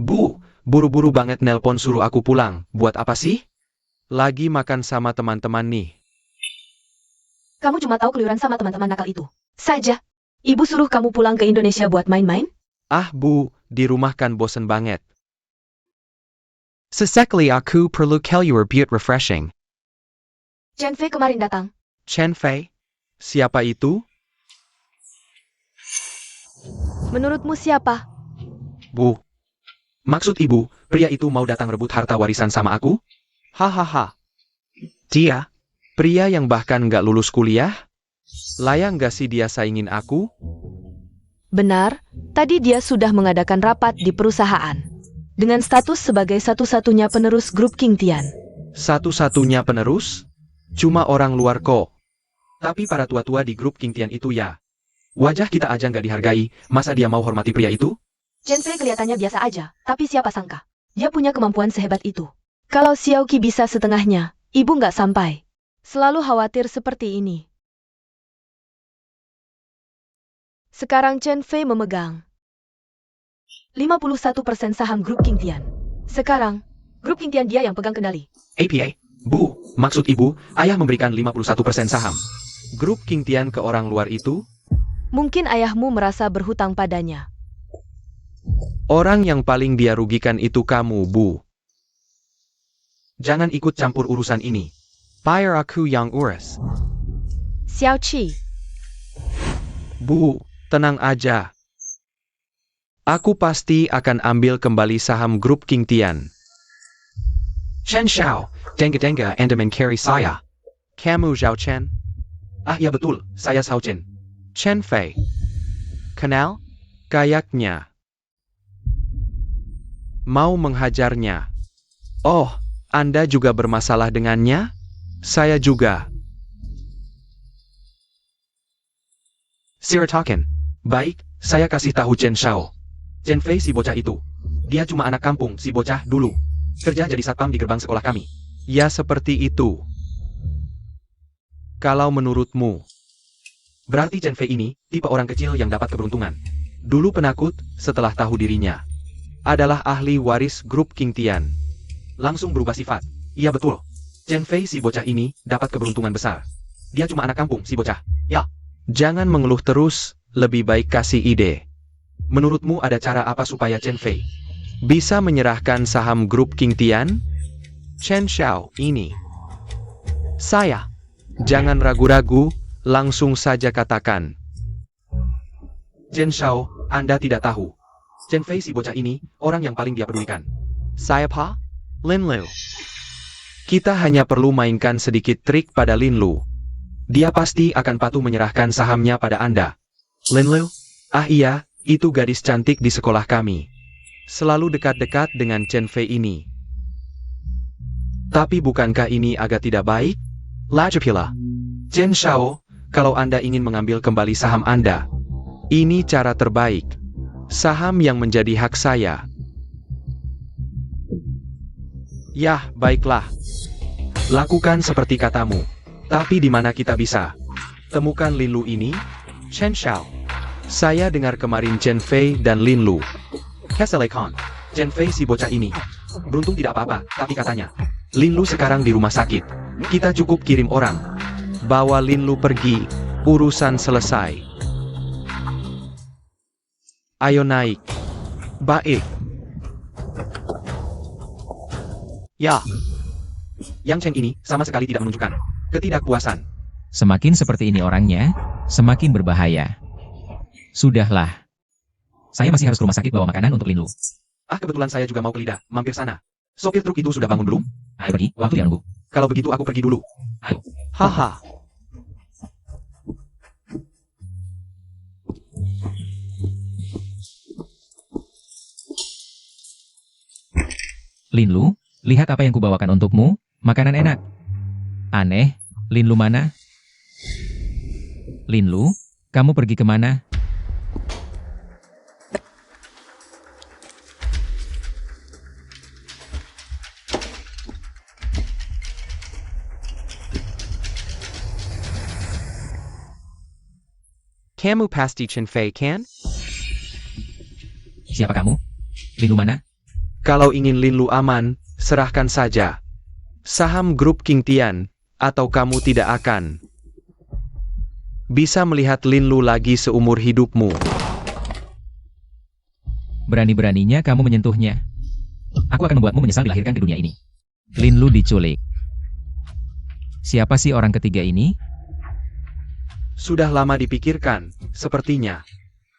Bu, buru-buru banget nelpon suruh aku pulang. Buat apa sih? Lagi makan sama teman-teman nih. Kamu cuma tahu keluyuran sama teman-teman nakal itu. Saja. Ibu suruh kamu pulang ke Indonesia buat main-main? Ah bu, di rumah kan bosen banget. Sesekali aku perlu keluar buat refreshing. Chen Fei kemarin datang. Chen Fei? Siapa itu? Menurutmu siapa? Bu. Maksud ibu, pria itu mau datang rebut harta warisan sama aku? Hahaha. Dia? Pria yang bahkan nggak lulus kuliah? Layak nggak sih dia saingin aku? Benar, tadi dia sudah mengadakan rapat di perusahaan. Dengan status sebagai satu-satunya penerus grup King Tian. Satu-satunya penerus? Cuma orang luar kok. Tapi para tua-tua di grup King Tian itu ya. Wajah kita aja nggak dihargai, masa dia mau hormati pria itu? Chen Fei kelihatannya biasa aja, tapi siapa sangka. Dia punya kemampuan sehebat itu. Kalau Xiao Qi bisa setengahnya, ibu nggak sampai. Selalu khawatir seperti ini. Sekarang Chen Fei memegang 51% saham grup King Tian. Sekarang, grup King Tian dia yang pegang kendali. APA? Bu, maksud ibu, ayah memberikan 51% saham. Grup King Tian ke orang luar itu? Mungkin ayahmu merasa berhutang padanya. Orang yang paling dia rugikan itu kamu, Bu. Jangan ikut campur urusan ini. Biar aku yang urus. Xiao Qi, Bu, tenang aja. Aku pasti akan ambil kembali saham grup King Tian. Chen Xiao, denga-denga Anda mencari saya. Kamu Zhao Chen? Ah ya betul, saya Zhao Chen. Chen Fei. Kenal? Kayaknya. Mau menghajarnya. Oh, Anda juga bermasalah dengannya? Saya juga. Sirataken. Baik, saya kasih tahu Chen Xiao. Chen Fei si bocah itu. Dia cuma anak kampung si bocah dulu. Kerja jadi satpam di gerbang sekolah kami. Ya seperti itu. Kalau menurutmu. Berarti Chen Fei ini tipe orang kecil yang dapat keberuntungan. Dulu penakut, setelah tahu dirinya adalah ahli waris grup King Tian. Langsung berubah sifat. Iya betul. Chen Fei si bocah ini dapat keberuntungan besar. Dia cuma anak kampung si bocah. Ya. Jangan mengeluh terus, lebih baik kasih ide. Menurutmu ada cara apa supaya Chen Fei bisa menyerahkan saham grup King Tian? Chen Xiao ini. Saya. Jangan ragu-ragu, langsung saja katakan. Chen Xiao, Anda tidak tahu. Chen Fei si bocah ini, orang yang paling dia pedulikan. Saya Pa? Lin Lu. Kita hanya perlu mainkan sedikit trik pada Lin Lu. Dia pasti akan patuh menyerahkan sahamnya pada Anda. Lin Lu? Ah iya, itu gadis cantik di sekolah kami. Selalu dekat-dekat dengan Chen Fei ini. Tapi bukankah ini agak tidak baik? Lajapila. Chen Xiao, kalau Anda ingin mengambil kembali saham Anda, ini cara terbaik. Saham yang menjadi hak saya. Yah, baiklah. Lakukan seperti katamu. Tapi di mana kita bisa temukan Lin Lu ini? Chen Xiao. Saya dengar kemarin Chen Fei dan Lin Lu keselekan. Chen Fei si bocah ini beruntung tidak apa-apa, tapi katanya Lin Lu sekarang di rumah sakit. Kita cukup kirim orang bawa Lin Lu pergi, urusan selesai. Ayo naik. Baik. Ya. Yang Chen ini sama sekali tidak menunjukkan ketidakpuasan. Semakin seperti ini orangnya, semakin berbahaya. Sudahlah. Saya masih harus ke rumah sakit bawa makanan untuk Lin Lu. Kebetulan saya juga mau ke Lida, mampir sana. Sopir truk itu sudah bangun belum? Ayo pergi, waktu yang nunggu. Kalau begitu aku pergi dulu. Ayo. Haha. Lin Lu, lihat apa yang kubawakan untukmu, makanan enak. Aneh, Lin Lu mana? Lin Lu, kamu pergi kemana? Kamu pasti Chen Fei kan? Siapa kamu? Lin Lu mana? Kalau ingin Lin Lu aman, serahkan saja saham grup King Tian, atau kamu tidak akan bisa melihat Lin Lu lagi seumur hidupmu. Berani-beraninya kamu menyentuhnya. Aku akan membuatmu menyesal dilahirkan ke dunia ini. Lin Lu diculik. Siapa sih orang ketiga ini? Sudah lama dipikirkan, sepertinya.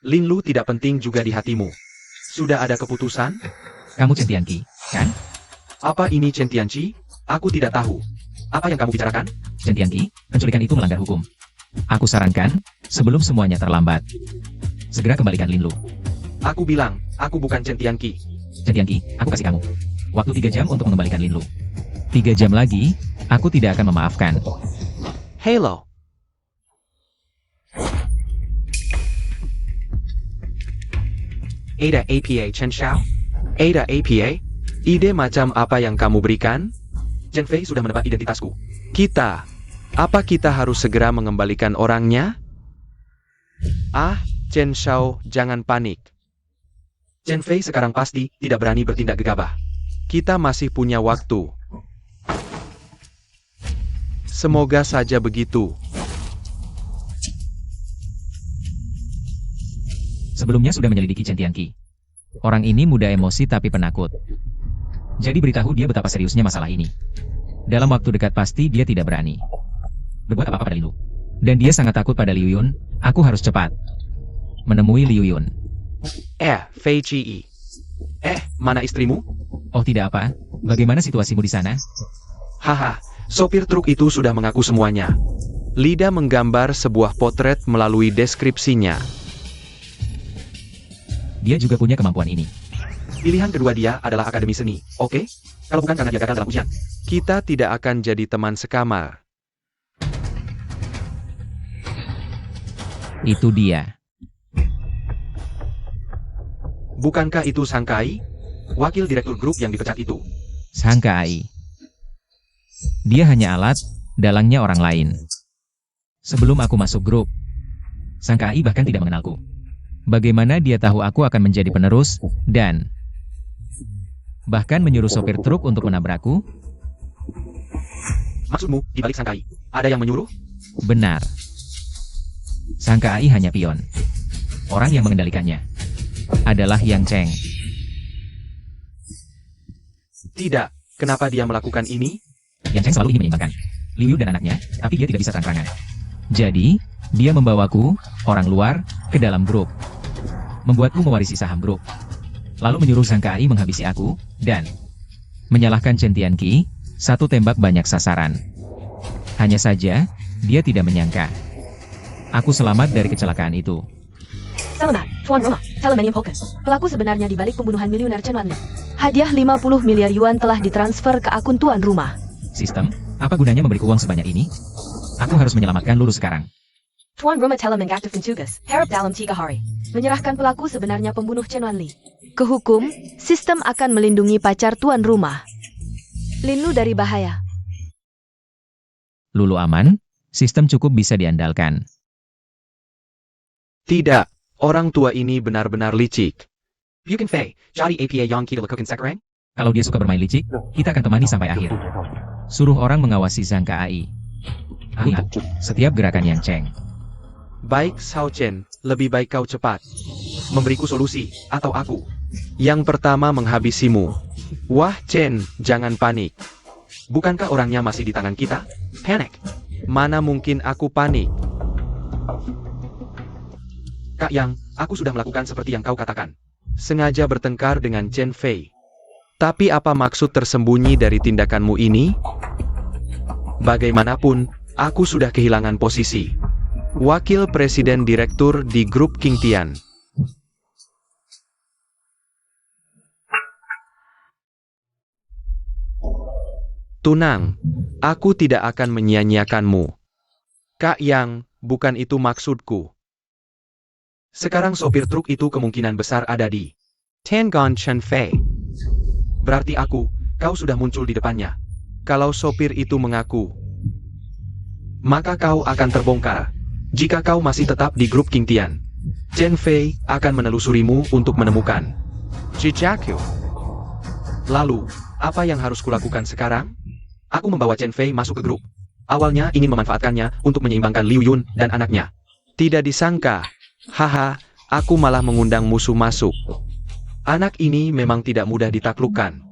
Lin Lu tidak penting juga di hatimu. Sudah ada keputusan? Kamu Chen Tianqi, kan? Apa ini Chen Tianqi? Aku tidak tahu. Apa yang kamu bicarakan? Chen Tianqi, penculikan itu melanggar hukum. Aku sarankan, sebelum semuanya terlambat, segera kembalikan Lin Lu. Aku bilang, aku bukan Chen Tianqi. Chen Tianqi, aku kasih kamu waktu 3 jam untuk mengembalikan Lin Lu. 3 jam lagi, aku tidak akan memaafkan. Hello. Ada APA Chen Xiao? Ada APA? Ide macam apa yang kamu berikan? Chen Fei sudah menebak identitasku. Apa kita harus segera mengembalikan orangnya? Chen Xiao, jangan panik. Chen Fei sekarang pasti tidak berani bertindak gegabah. Kita masih punya waktu. Semoga saja begitu. Sebelumnya sudah menyelidiki Chen Tianqi. Orang ini muda emosi tapi penakut. Jadi beritahu dia betapa seriusnya masalah ini. Dalam waktu dekat pasti dia tidak berani berbuat apa-apa pada Lin Lu. Dan dia sangat takut pada Liu Yun. Aku harus cepat menemui Liu Yun. Fei Qi. Mana istrimu? Oh tidak apa. Bagaimana situasimu di sana? Haha, sopir truk itu sudah mengaku semuanya. Lida menggambar sebuah potret melalui deskripsinya. Dia juga punya kemampuan ini. Pilihan kedua dia adalah akademi seni, oke? Kalau bukan karena dia gagal dalam ujian, kita tidak akan jadi teman sekamar. Itu dia. Bukankah itu Sang Kai? Wakil direktur grup yang dipecat itu. Sang Kai. Dia hanya alat, dalangnya orang lain. Sebelum aku masuk grup, Sang Kai bahkan tidak mengenalku. Bagaimana dia tahu aku akan menjadi penerus, dan bahkan menyuruh sopir truk untuk menabrakku? Maksudmu, di balik Sang Kai, ada yang menyuruh? Benar. Sang Kai hanya pion. Orang yang mengendalikannya adalah Yang Cheng. Tidak, kenapa dia melakukan ini? Yang Cheng selalu ingin menyeimbangkan Liu Yu dan anaknya, tapi dia tidak bisa terang-terangan. Jadi, dia membawaku, orang luar, ke dalam grup. Membuatku mewarisi saham grup. Lalu menyuruh Sang Kai menghabisi aku, dan menyalahkan Chen Tianqi, satu tembak banyak sasaran. Hanya saja, dia tidak menyangka aku selamat dari kecelakaan itu. Selamat, Tuan Rumah, Telemanium Poker. Pelaku sebenarnya di balik pembunuhan miliuner Chen Wanli. Hadiah 50 miliar yuan telah ditransfer ke akun Tuan Rumah. Sistem, apa gunanya memberiku uang sebanyak ini? Aku harus menyelamatkan Lulu sekarang. Tuan Rumah telah mengaktifkan tugas harap dalam 3 hari. Menyerahkan pelaku sebenarnya pembunuh Chen Wanli. Ke hukum, sistem akan melindungi pacar Tuan Rumah. Lin Lu dari bahaya. Lulu aman, Sistem cukup bisa diandalkan. Tidak, orang tua ini benar-benar licik. Bukan Fei, jadi APA yang kita lakukan sekarang? Kalau dia suka bermain licik, kita akan temani sampai akhir. Suruh orang mengawasi Zhang KAI. Ingat, setiap gerakan yang Cheng. Baik Xiao Chen, lebih baik kau cepat. Memberiku solusi, atau aku. Yang pertama menghabisimu. Wah Chen, jangan panik. Bukankah orangnya masih di tangan kita? Panic. Mana mungkin aku panik? Kak Yang, aku sudah melakukan seperti yang kau katakan. Sengaja bertengkar dengan Chen Fei. Tapi apa maksud tersembunyi dari tindakanmu ini? Bagaimanapun, aku sudah kehilangan posisi. Wakil Presiden Direktur di grup King Tian. Tunang, aku tidak akan menyia-nyiakanmu. Kak Yang, bukan itu maksudku. Sekarang sopir truk itu kemungkinan besar ada di Tiangong Chen Fei. Berarti kau sudah muncul di depannya. Kalau sopir itu mengaku, Maka kau akan terbongkar. Jika kau masih tetap di grup King Tian, Chen Fei akan menelusurimu untuk menemukan Jijaku. Lalu, apa yang harus kulakukan sekarang? Aku membawa Chen Fei masuk ke grup. Awalnya ingin memanfaatkannya untuk menyeimbangkan Liu Yun dan anaknya. Tidak disangka. Haha, aku malah mengundang musuh masuk. Anak ini memang tidak mudah ditaklukkan.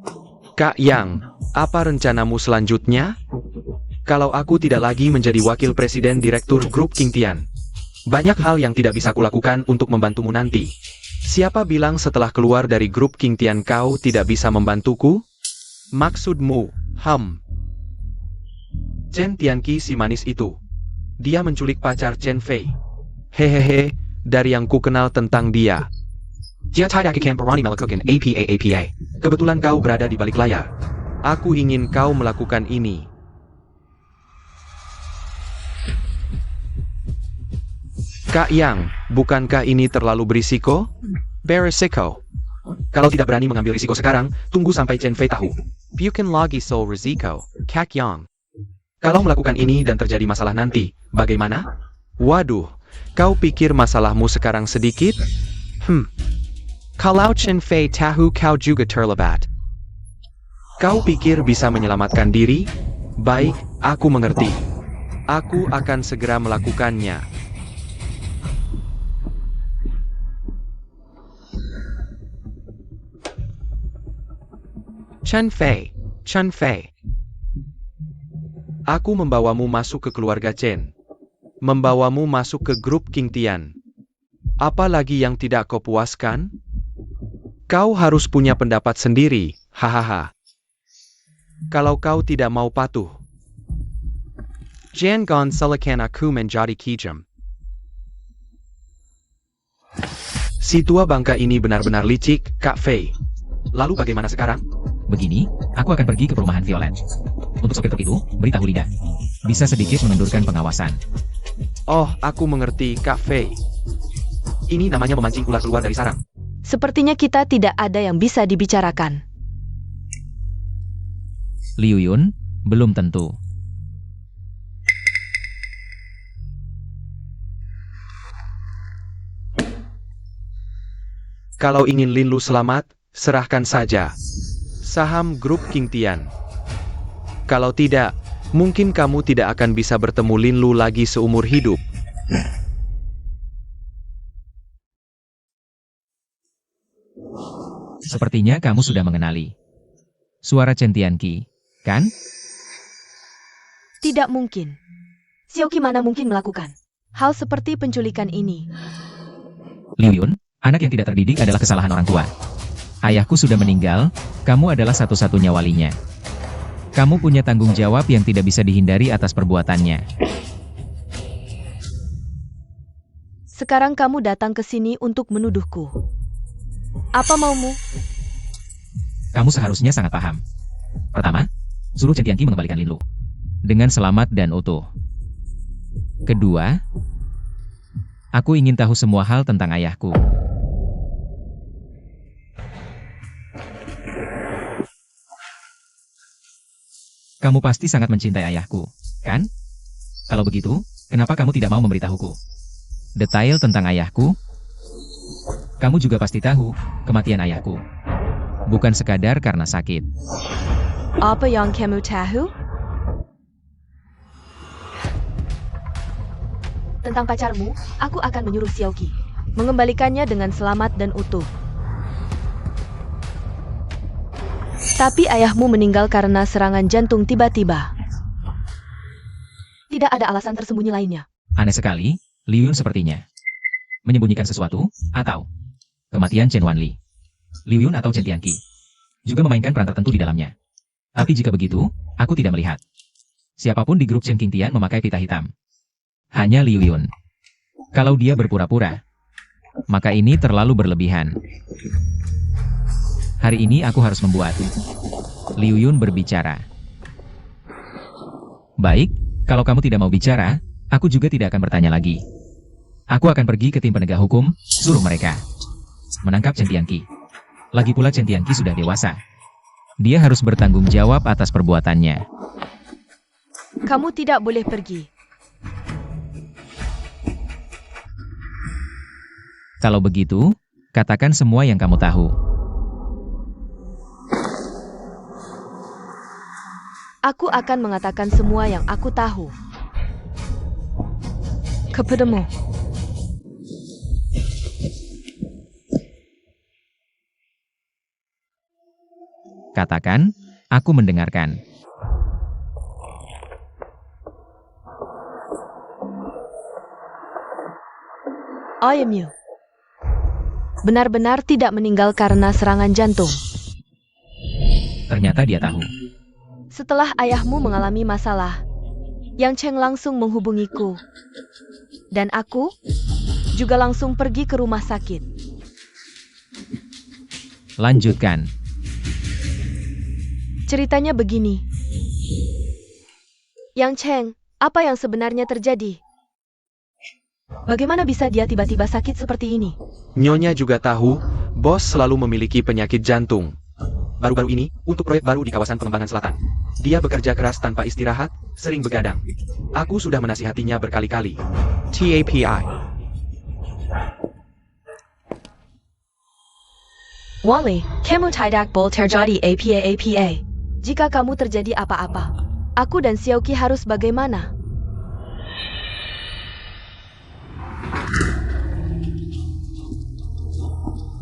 Kak Yang, apa rencanamu selanjutnya? Kalau aku tidak lagi menjadi wakil presiden direktur grup King Tian, Banyak hal yang tidak bisa kulakukan untuk membantumu nanti. siapa bilang setelah keluar dari grup King Tian kau tidak bisa membantuku? Maksudmu, Chen Tianqi si manis itu. Dia menculik pacar Chen Fei. Hehehe, dari yang ku kenal tentang dia. Dia tidak akan berani melakukan APA. Kebetulan kau berada di balik layar. Aku ingin kau melakukan ini. Kak Yang, bukankah ini terlalu berisiko? Berisiko. Kalau tidak berani mengambil risiko sekarang, tunggu sampai Chen Fei tahu. Bukan lagi soal risiko, Kak Yang. Kalau melakukan ini dan terjadi masalah nanti, bagaimana? Waduh, kau pikir masalahmu sekarang sedikit? Kalau Chen Fei tahu kau juga terlibat. Kau pikir bisa menyelamatkan diri? Baik, aku mengerti. Aku akan segera melakukannya. Chen Fei. Aku membawamu masuk ke keluarga Chen. Membawamu masuk ke grup King Tian. Apa lagi yang tidak kau puaskan? Kau harus punya pendapat sendiri, hahaha. Kalau kau tidak mau patuh. Jangan silakan aku menjadi kijam. Si tua bangka ini benar-benar licik, Kak Fei. Lalu bagaimana sekarang? Begini, aku akan pergi ke perumahan Violet. Untuk sopir truk itu, beritahu Lida. Bisa sedikit menundurkan pengawasan. Oh, aku mengerti, Kak Fei. Ini namanya memancing ular keluar dari sarang. Sepertinya kita tidak ada yang bisa dibicarakan. Liu Yun, belum tentu. Kalau ingin Lin Lu selamat, serahkan saja saham grup King Tian. Kalau tidak, mungkin kamu tidak akan bisa bertemu Lin Lu lagi seumur hidup. Sepertinya kamu sudah mengenali suara Chen Tianqi, kan? Tidak mungkin. Xiaoqi mana mungkin melakukan hal seperti penculikan ini? Liu Yun, anak yang tidak terdidik adalah kesalahan orang tua. Ayahku sudah meninggal, kamu adalah satu-satunya walinya. Kamu punya tanggung jawab yang tidak bisa dihindari atas perbuatannya. Sekarang kamu datang ke sini untuk menuduhku. Apa maumu? Kamu seharusnya sangat paham. Pertama, suruh Chen Tianqi mengembalikan Lin Lu dengan selamat dan utuh. Kedua, aku ingin tahu semua hal tentang ayahku. Kamu pasti sangat mencintai ayahku, kan? Kalau begitu, kenapa kamu tidak mau memberitahuku? Detail tentang ayahku? Kamu juga pasti tahu, kematian ayahku. Bukan sekadar karena sakit. Apa yang kamu tahu? Tentang pacarmu, aku akan menyuruh Xiaoqi mengembalikannya dengan selamat dan utuh. Tapi ayahmu meninggal karena serangan jantung tiba-tiba. Tidak ada alasan tersembunyi lainnya. Aneh sekali, Liu Yun sepertinya menyembunyikan sesuatu, atau kematian Chen Wanli. Liu Yun atau Chen Tianqi juga memainkan peran tertentu di dalamnya. Tapi jika begitu, aku tidak melihat siapapun di grup Chen Qingtian memakai pita hitam. Hanya Liu Yun. Kalau dia berpura-pura, maka ini terlalu berlebihan. Hari ini aku harus membuat Liu Yun berbicara. Baik, kalau kamu tidak mau bicara, aku juga tidak akan bertanya lagi. Aku akan pergi ke tim penegak hukum, suruh mereka menangkap Chen Tianqi. Lagi pula Chen Tianqi sudah dewasa. Dia harus bertanggung jawab atas perbuatannya. Kamu tidak boleh pergi. Kalau begitu, katakan semua yang kamu tahu. Aku akan mengatakan semua yang aku tahu kepadamu. Katakan, aku mendengarkan. Ayahmu benar-benar tidak meninggal karena serangan jantung. Ternyata dia tahu. Setelah ayahmu mengalami masalah, Yang Cheng langsung menghubungiku. Dan aku juga langsung pergi ke rumah sakit. Lanjutkan. Ceritanya begini. Yang Cheng, apa yang sebenarnya terjadi? Bagaimana bisa dia tiba-tiba sakit seperti ini? Nyonya juga tahu, bos selalu memiliki penyakit jantung. Baru-baru ini, untuk proyek baru di kawasan pengembangan selatan. Dia bekerja keras tanpa istirahat, sering begadang. Aku sudah menasihatinya berkali-kali. TAPI. Wally, kamu tidak boleh terjadi apa. Jika kamu terjadi apa-apa, aku dan Xiaoqi harus bagaimana?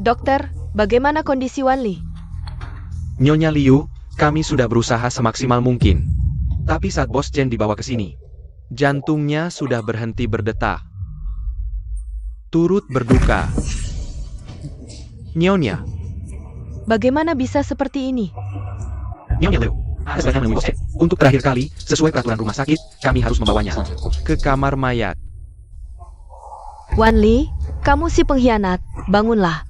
Dokter, bagaimana kondisi Wanli? Nyonya Liu, kami sudah berusaha semaksimal mungkin. Tapi saat Bos Chen dibawa ke sini, jantungnya sudah berhenti berdetak. Turut berduka. Nyonya. Bagaimana bisa seperti ini? Nyonya Liu, ada sebaiknya menemui Bos Chen. Untuk terakhir kali, sesuai peraturan rumah sakit, kami harus membawanya ke kamar mayat. Wanli, kamu si pengkhianat, bangunlah.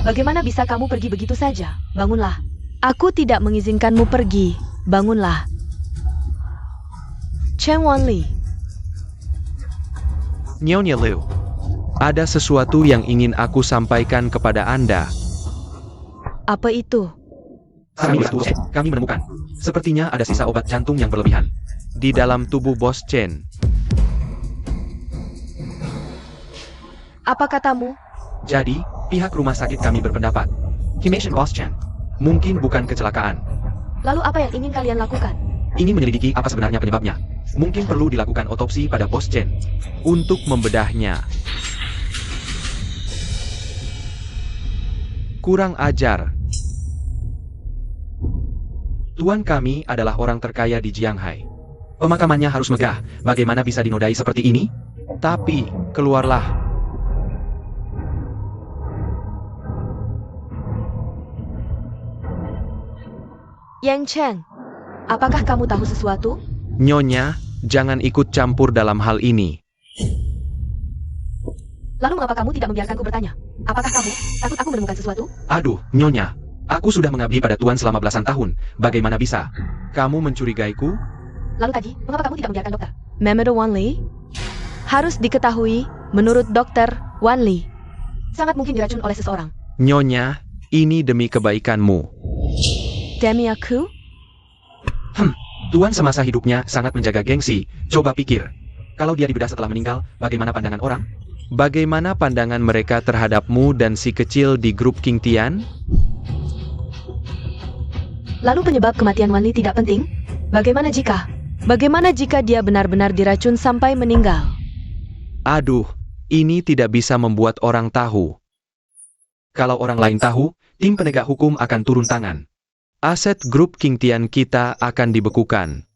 Bagaimana bisa kamu pergi begitu saja? Bangunlah. Aku tidak mengizinkanmu pergi. Bangunlah. Chen Wanli. Nyonya Liu, ada sesuatu yang ingin aku sampaikan kepada Anda. Apa itu? Kami menemukan, sepertinya ada sisa obat jantung yang berlebihan di dalam tubuh Bos Chen. Apa katamu? Jadi, pihak rumah sakit kami berpendapat, cremation Bos Chen mungkin bukan kecelakaan. Lalu apa yang ingin kalian lakukan? Ingin menyelidiki apa sebenarnya penyebabnya. Mungkin perlu dilakukan otopsi pada Bos Chen untuk membedahnya. Kurang ajar. Tuan kami adalah orang terkaya di Jianghai. Pemakamannya harus megah. Bagaimana bisa dinodai seperti ini? Tapi, keluarlah. Yang Cheng, apakah kamu tahu sesuatu? Nyonya, jangan ikut campur dalam hal ini. Lalu mengapa kamu tidak membiarkanku bertanya? Apakah kamu takut aku menemukan sesuatu? Aduh, Nyonya. Aku sudah mengabdi pada Tuan selama belasan tahun. Bagaimana bisa? Kamu mencurigaiku? Lalu tadi, mengapa kamu tidak membiarkan dokter? Member Wanli, harus diketahui, Menurut dokter, Wan Li sangat mungkin diracun oleh seseorang. Nyonya, ini demi kebaikanmu. Demi aku? Tuan semasa hidupnya sangat menjaga gengsi. Coba pikir, kalau dia dibedah setelah meninggal, bagaimana pandangan orang? Bagaimana pandangan mereka terhadapmu dan si kecil di grup King Tian? Lalu penyebab kematian Wan Li tidak penting? Bagaimana jika dia benar-benar diracun sampai meninggal? Aduh, ini tidak bisa membuat orang tahu. Kalau orang lain tahu, tim penegak hukum akan turun tangan. Aset grup King Tian kita akan dibekukan.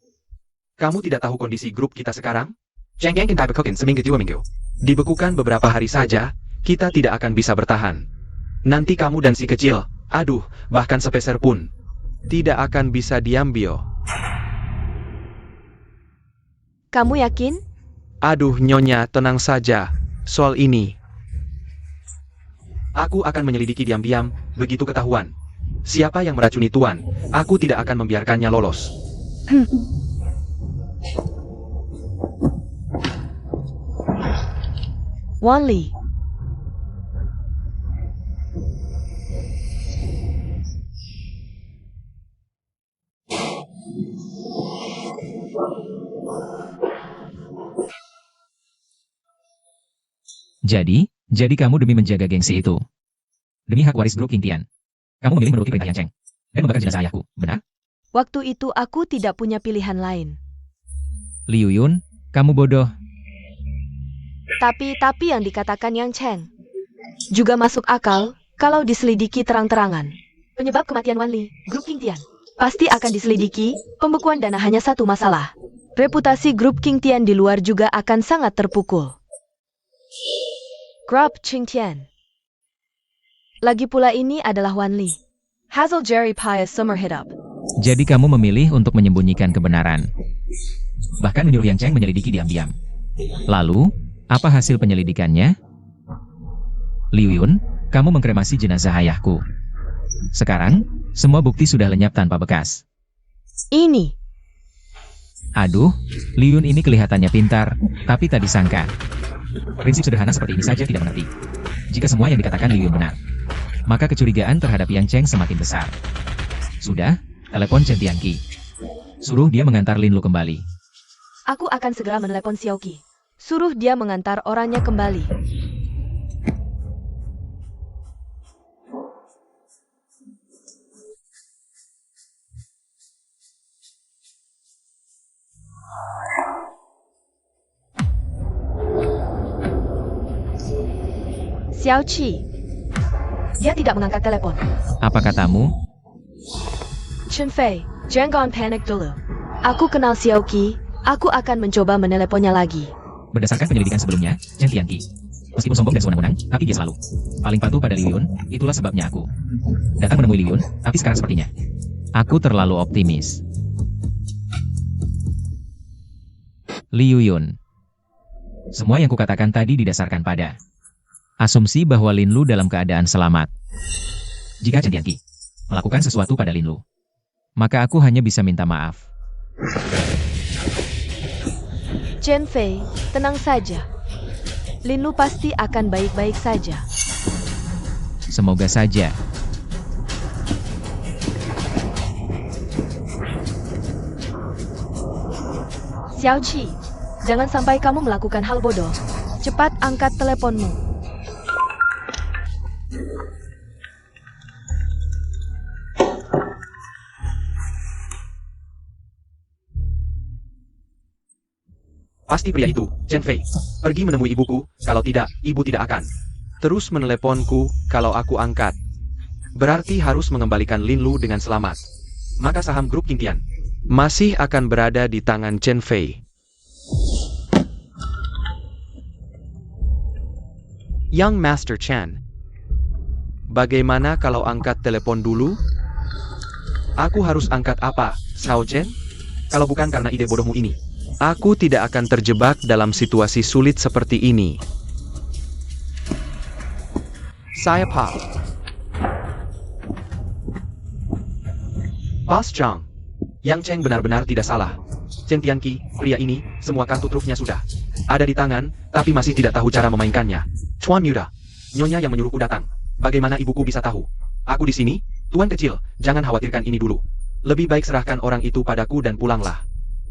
Kamu tidak tahu kondisi grup kita sekarang? Cheng Yang kita bekukan seminggu 2 minggu. Dibekukan beberapa hari saja, kita tidak akan bisa bertahan. Nanti kamu dan si kecil, aduh, bahkan sepeser pun, tidak akan bisa diambil. Kamu yakin? Aduh Nyonya, tenang saja. Soal ini, aku akan menyelidiki diam-diam, begitu ketahuan siapa yang meracuni Tuan, aku tidak akan membiarkannya lolos. Wan Li. Jadi kamu demi menjaga gengsi itu. Demi hak waris grup King Tian. Kamu memilih menuruti perintah Yang Cheng dan membakar jenazah ayahku, benar? Waktu itu aku tidak punya pilihan lain. Liu Yun, kamu bodoh. Tapi yang dikatakan Yang Cheng juga masuk akal kalau diselidiki terang-terangan. Penyebab kematian Wan Li, grup King Tian, pasti akan diselidiki. Pembekuan dana hanya satu masalah. Reputasi grup King Tian di luar juga akan sangat terpukul. Grup King Tian. Lagi pula ini adalah Wan Li. Hazel Jerry Pius Summer Hit Up. Jadi kamu memilih untuk menyembunyikan kebenaran. Bahkan menyuruh Yang Cheng menyelidiki diam-diam. Lalu, apa hasil penyelidikannya? Liu Yun, kamu mengkremasi jenazah ayahku. Sekarang, semua bukti sudah lenyap tanpa bekas. Ini. Aduh, Liu Yun ini kelihatannya pintar, tapi tak disangka. Prinsip sederhana seperti ini saja tidak mengerti. Jika semua yang dikatakan Liu Yun benar, maka kecurigaan terhadap Yang Cheng semakin besar. Sudah, telepon Chen Tianqi. Suruh dia mengantar Lin Lu kembali. Aku akan segera menelepon Xiaoqi. Suruh dia mengantar orangnya kembali. Xiaoqi. Dia tidak mengangkat telepon. Apa katamu? Chen Fei, jangan panik dulu. Aku kenal Xiaoqi. Aku akan mencoba meneleponnya lagi. Berdasarkan penyelidikan sebelumnya, Chen Tianqi, meskipun sombong dan sewenang-wenang, tapi dia selalu paling patuh pada Liu Yun. Itulah sebabnya aku datang menemui Liu Yun, tapi sekarang sepertinya aku terlalu optimis. Liu Yun. Semua yang kukatakan tadi didasarkan pada asumsi bahwa Lin Lu dalam keadaan selamat. Jika Chen Tianqi melakukan sesuatu pada Lin Lu, maka aku hanya bisa minta maaf. Chen Fei, tenang saja. Lin Lu pasti akan baik-baik saja. Semoga saja. Xiaoqi, jangan sampai kamu melakukan hal bodoh. Cepat angkat teleponmu. Pasti pria itu, Chen Fei. Pergi menemui ibuku, kalau tidak, ibu tidak akan terus meneleponku kalau aku angkat. Berarti harus mengembalikan Lin Lu dengan selamat. Maka saham grup King Tian masih akan berada di tangan Chen Fei. Young Master Chan, bagaimana kalau angkat telepon dulu? Aku harus angkat apa, Xiao Chen? Kalau bukan karena ide bodohmu ini, aku tidak akan terjebak dalam situasi sulit seperti ini. Saya Pa. Bos Chang. Yang Cheng benar-benar tidak salah. Chen Tianqi, pria ini, semua kartu trufnya sudah ada di tangan, tapi masih tidak tahu cara memainkannya. Tuan Muda, nyonya yang menyuruhku datang. Bagaimana ibuku bisa tahu? Aku di sini, Tuan kecil, jangan khawatirkan ini dulu. Lebih baik serahkan orang itu padaku dan pulanglah.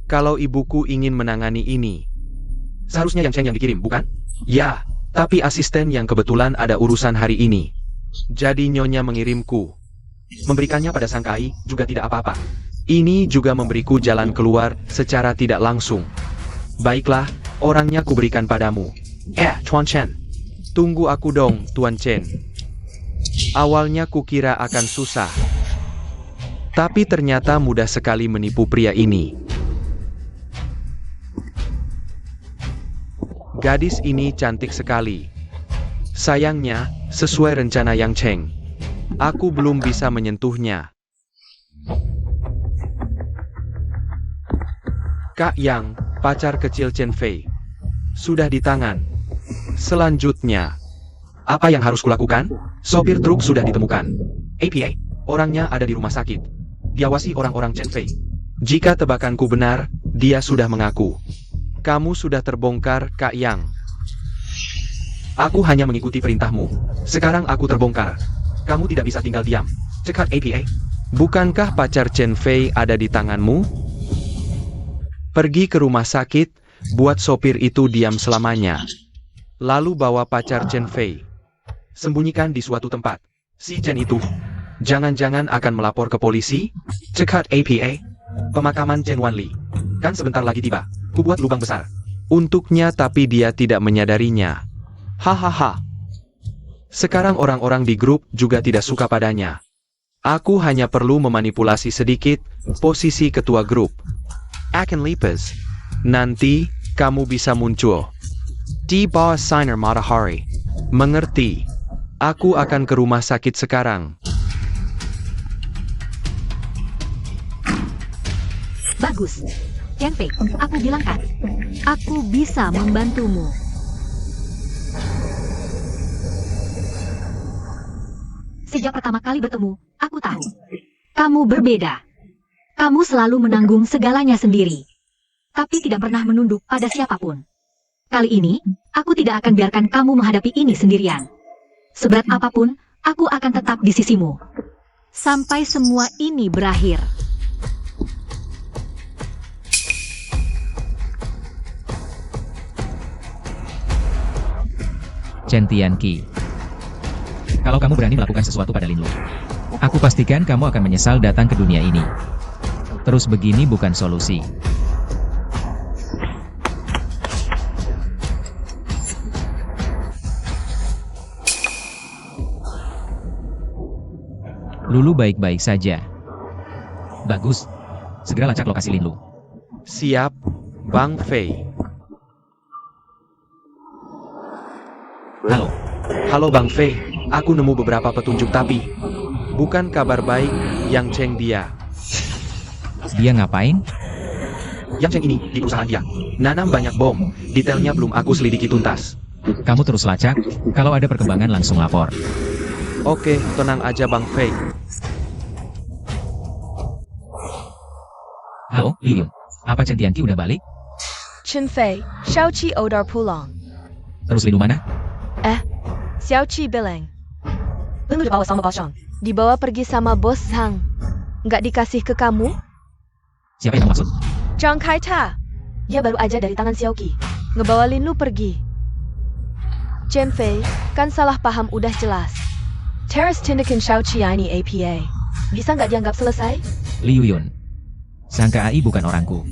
Kalau ibuku ingin menangani ini, seharusnya Yang Cheng yang dikirim, bukan? Ya, tapi asisten yang kebetulan ada urusan hari ini. Jadi nyonya mengirimku. Memberikannya pada sang Kai juga tidak apa-apa. Ini juga memberiku jalan keluar secara tidak langsung. Baiklah, orangnya kuberikan padamu. Tuan Chen. Tunggu aku dong, Tuan Chen. Awalnya kukira akan susah. Tapi ternyata mudah sekali menipu pria ini. Gadis ini cantik sekali. Sayangnya, sesuai rencana Yang Cheng, aku belum bisa menyentuhnya. Kak Yang, pacar kecil Chen Fei, sudah di tangan. Selanjutnya, apa yang harus kulakukan? Sopir truk sudah ditemukan. APA, orangnya ada di rumah sakit. Diawasi orang-orang Chen Fei. Jika tebakanku benar, dia sudah mengaku. Kamu sudah terbongkar, Kak Yang. Aku hanya mengikuti perintahmu. Sekarang aku terbongkar. Kamu tidak bisa tinggal diam. Cekat APA. Bukankah pacar Chen Fei ada di tanganmu? Pergi ke rumah sakit, buat sopir itu diam selamanya. Lalu bawa pacar Chen Fei. Sembunyikan di suatu tempat. Si Chen itu, jangan-jangan akan melapor ke polisi? Cekat APA. Pemakaman Chen Wanli. Kan sebentar lagi tiba. Ku buat lubang besar untuknya, tapi dia tidak menyadarinya. Hahaha. Sekarang orang-orang di grup juga tidak suka padanya. Aku hanya perlu memanipulasi sedikit posisi ketua grup. Akan lipas. Nanti, kamu bisa muncul di bawah sinar matahari. Mengerti? Aku akan ke rumah sakit sekarang. Bagus. Chen Fei, aku bilang kan, aku bisa membantumu. Sejak pertama kali bertemu, aku tahu. Kamu berbeda. Kamu selalu menanggung segalanya sendiri. Tapi tidak pernah menunduk pada siapapun. Kali ini, aku tidak akan biarkan kamu menghadapi ini sendirian. Seberat apapun, aku akan tetap di sisimu. Sampai semua ini berakhir. Chen Tianqi. Kalau kamu berani melakukan sesuatu pada Lin Lu, aku pastikan kamu akan menyesal datang ke dunia ini. Terus begini bukan solusi. Lulu baik-baik saja. Bagus. Segera lacak lokasi Lin Lu. Siap, Bang Fei. Halo. Halo Bang Fei, aku nemu beberapa petunjuk tapi bukan kabar baik. Yang Cheng dia. Dia ngapain? Yang Cheng ini di perusahaan dia nanam banyak bom. Detailnya belum aku selidiki tuntas. Kamu terus lacak. Kalau ada perkembangan langsung lapor. Oke, tenang aja Bang Fei. Halo, Liyun. Apa Chen Tianqi udah balik? Chen Fei, Xiaoqi odar pulang. Terus Lin Lu mana? Xiaoqi bilang, dibawa sama Bos Zhang. Dibawa pergi sama Bos Zhang. Nggak dikasih ke kamu? Siapa yang kamu maksud? Zhang Kaita. Dia baru aja dari tangan Xiaoqi. Ngebawa Lin Lu pergi. Chen Fei, kan salah paham udah jelas. Teras tindakan Xiaoqi ini APA. Bisa nggak dianggap selesai? Liu Yun. Sang KAI bukan orangku.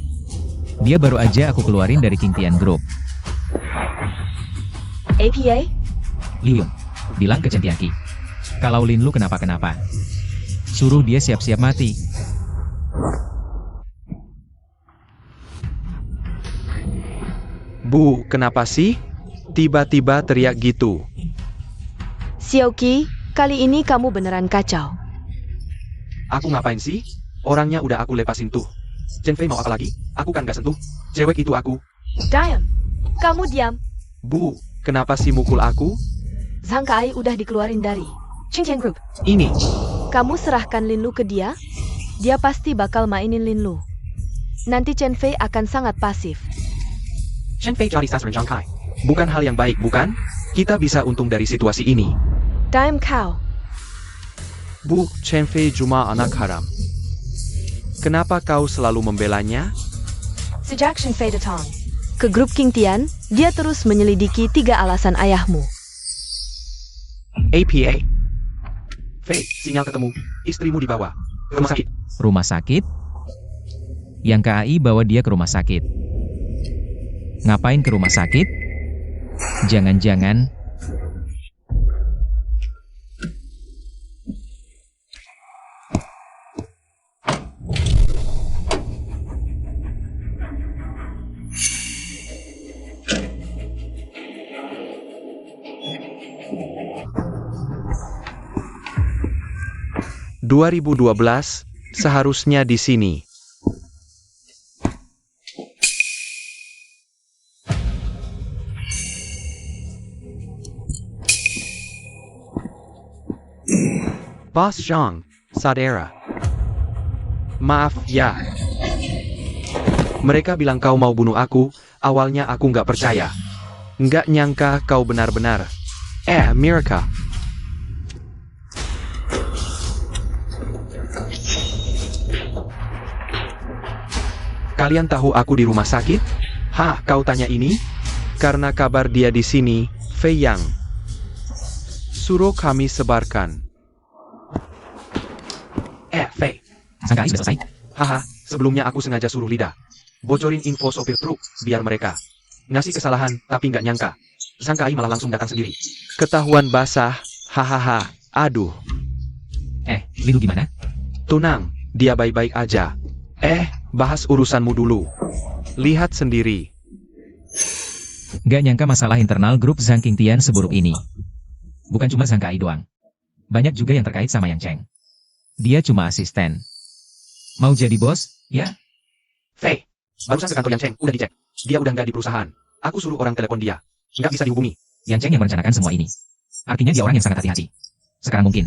Dia baru aja aku keluarin dari Qingtian Group. APA? Liu Yun, bilang ke Chen Tianqi. Kalau Lin Lu kenapa-kenapa, suruh dia siap-siap mati. Bu, kenapa sih? Tiba-tiba teriak gitu. Xiaoqi, kali ini kamu beneran kacau. Aku ngapain sih? Orangnya udah aku lepasin tuh. Chen Fei mau apa lagi? Aku kan gak sentuh. Cewek itu aku. Diam. Kamu diam. Bu, kenapa sih mukul aku? Zhang Kai udah dikeluarin dari Qingtian Group. Ini. Kamu serahkan Lin Lu ke dia. Dia pasti bakal mainin Lin Lu. Nanti Chen Fei akan sangat pasif. Shen Fei jadi sasaran Zhang Kai. Bukan hal yang baik, bukan? Kita bisa untung dari situasi ini. Dime Cow. Bu, Chen Fei cuma anak haram. Kenapa kau selalu membelanya? Sejak Shen Fei datang ke grup King Tian, dia terus menyelidiki 3 alasan ayahmu. APA. Fei, sinyal ketemu. Istrimu dibawa ke rumah sakit. Rumah sakit? Yang KAI bawa dia ke rumah sakit. Ngapain ke rumah sakit? Jangan-jangan... ...2012, seharusnya di sini. Bos Zhang, saudara. Maaf ya. Mereka bilang kau mau bunuh aku, awalnya aku nggak percaya. Nggak nyangka kau benar-benar. Mirka. Kalian tahu aku di rumah sakit? Hah, kau tanya ini? Karena kabar dia di sini, Fei Yang. Suruh kami sebarkan. Fei. Sang KAI sudah selesai? Haha, sebelumnya aku sengaja suruh Lida bocorin info sopir truk, biar mereka ngasih kesalahan, tapi nggak nyangka. Sang KAI malah langsung datang sendiri. Ketahuan basah, hahaha, aduh. Lidu gimana? Tunang, dia baik-baik aja. Bahas urusanmu dulu. Lihat sendiri. Gak nyangka masalah internal grup Zhang King Tian seburuk ini. Bukan cuma Zhang KAI doang. Banyak juga yang terkait sama Yang Cheng. Dia cuma asisten. Mau jadi bos, ya? Fei, barusan ke kantor Yang Cheng, udah dicek. Dia udah nggak di perusahaan. Aku suruh orang telepon dia. Nggak bisa dihubungi. Yang Cheng yang merencanakan semua ini. Artinya dia orang yang sangat hati-hati. Sekarang mungkin.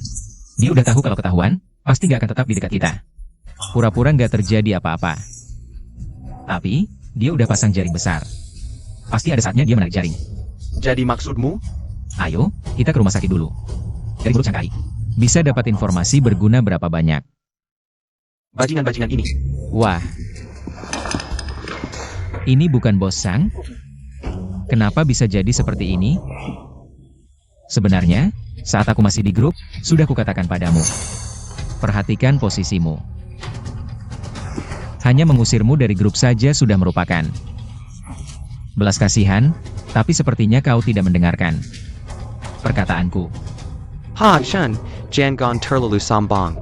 Dia udah tahu kalau ketahuan, pasti gak akan tetap di dekat kita. Pura-pura gak terjadi apa-apa. Tapi, dia udah pasang jaring besar. Pasti ada saatnya dia menarik jaring. Jadi maksudmu? Ayo, kita ke rumah sakit dulu. Dari mulut Sang KAI. Bisa dapat informasi berguna berapa banyak. Bajingan-bajingan ini. Wah. Ini bukan bos Sang? Kenapa bisa jadi seperti ini? Sebenarnya, saat aku masih di grup, sudah kukatakan padamu. Perhatikan posisimu. Hanya mengusirmu dari grup saja sudah merupakan belas kasihan, tapi sepertinya kau tidak mendengarkan perkataanku. Ha, Shan, jangan terlalu sombong.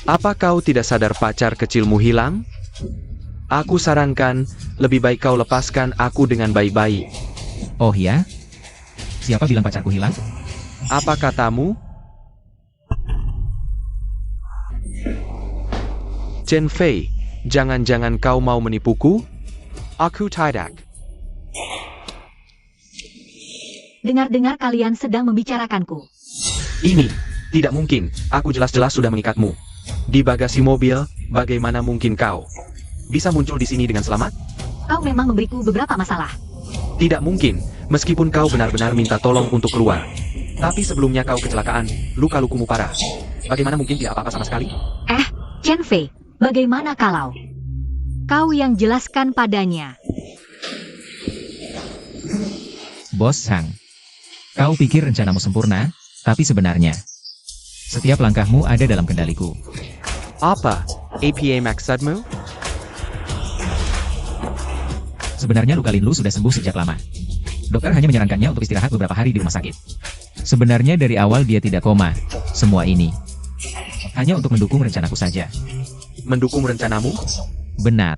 Apa kau tidak sadar pacar kecilmu hilang? Aku sarankan, lebih baik kau lepaskan aku dengan baik-baik. Oh ya? Siapa bilang pacarku hilang? Apa katamu? Chen Fei, jangan-jangan kau mau menipuku? Aku tidak. Dengar-dengar kalian sedang membicarakanku. Ini, tidak mungkin. Aku jelas-jelas sudah mengikatmu. Di bagasi mobil, bagaimana mungkin kau Bisa muncul di sini dengan selamat? Kau memang memberiku beberapa masalah. Tidak mungkin, meskipun kau benar-benar minta tolong untuk keluar. Tapi sebelumnya kau kecelakaan, luka-lukumu parah. Bagaimana mungkin tidak apa-apa sama sekali? Chen Fei, bagaimana kalau kau yang jelaskan padanya? Bos Sang. Kau pikir rencanamu sempurna, tapi sebenarnya setiap langkahmu ada dalam kendaliku. Apa? APA maksudmu? Sebenarnya luka Linlu sudah sembuh sejak lama. Dokter hanya menyarankannya untuk istirahat beberapa hari di rumah sakit. Sebenarnya dari awal dia tidak koma. Semua ini hanya untuk mendukung rencanaku saja. Mendukung rencanamu? Benar.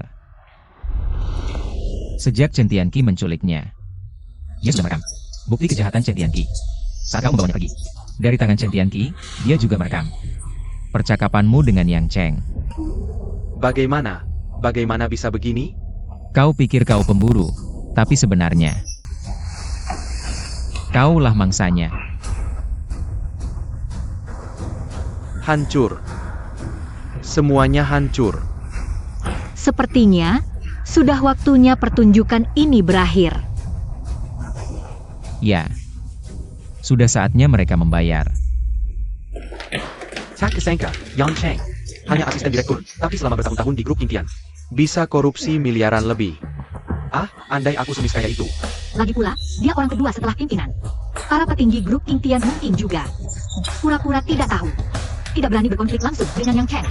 Sejak Chen Tianqi menculiknya, dia sudah merekam bukti kejahatan Chen Tianqi. Saat kau membawanya pergi dari tangan Chen Tianqi, dia juga merekam percakapanmu dengan Yang Cheng. Bagaimana? Bagaimana bisa begini? Kau pikir kau pemburu, tapi sebenarnya kaulah mangsanya. Hancur. Semuanya hancur. Sepertinya Sudah waktunya pertunjukan ini berakhir. Ya. Sudah saatnya mereka membayar. Tak kesangka, Yang Cheng. Hanya asisten direktur, tapi selama bertahun-tahun di grup King Tian. Bisa korupsi miliaran lebih. Ah, andai aku semiskaya itu. Lagi pula, dia orang kedua setelah pimpinan. Para petinggi grup King Tian mungkin juga. Pura-pura tidak tahu. Tidak berani berkonflik langsung dengan Yang Cheng.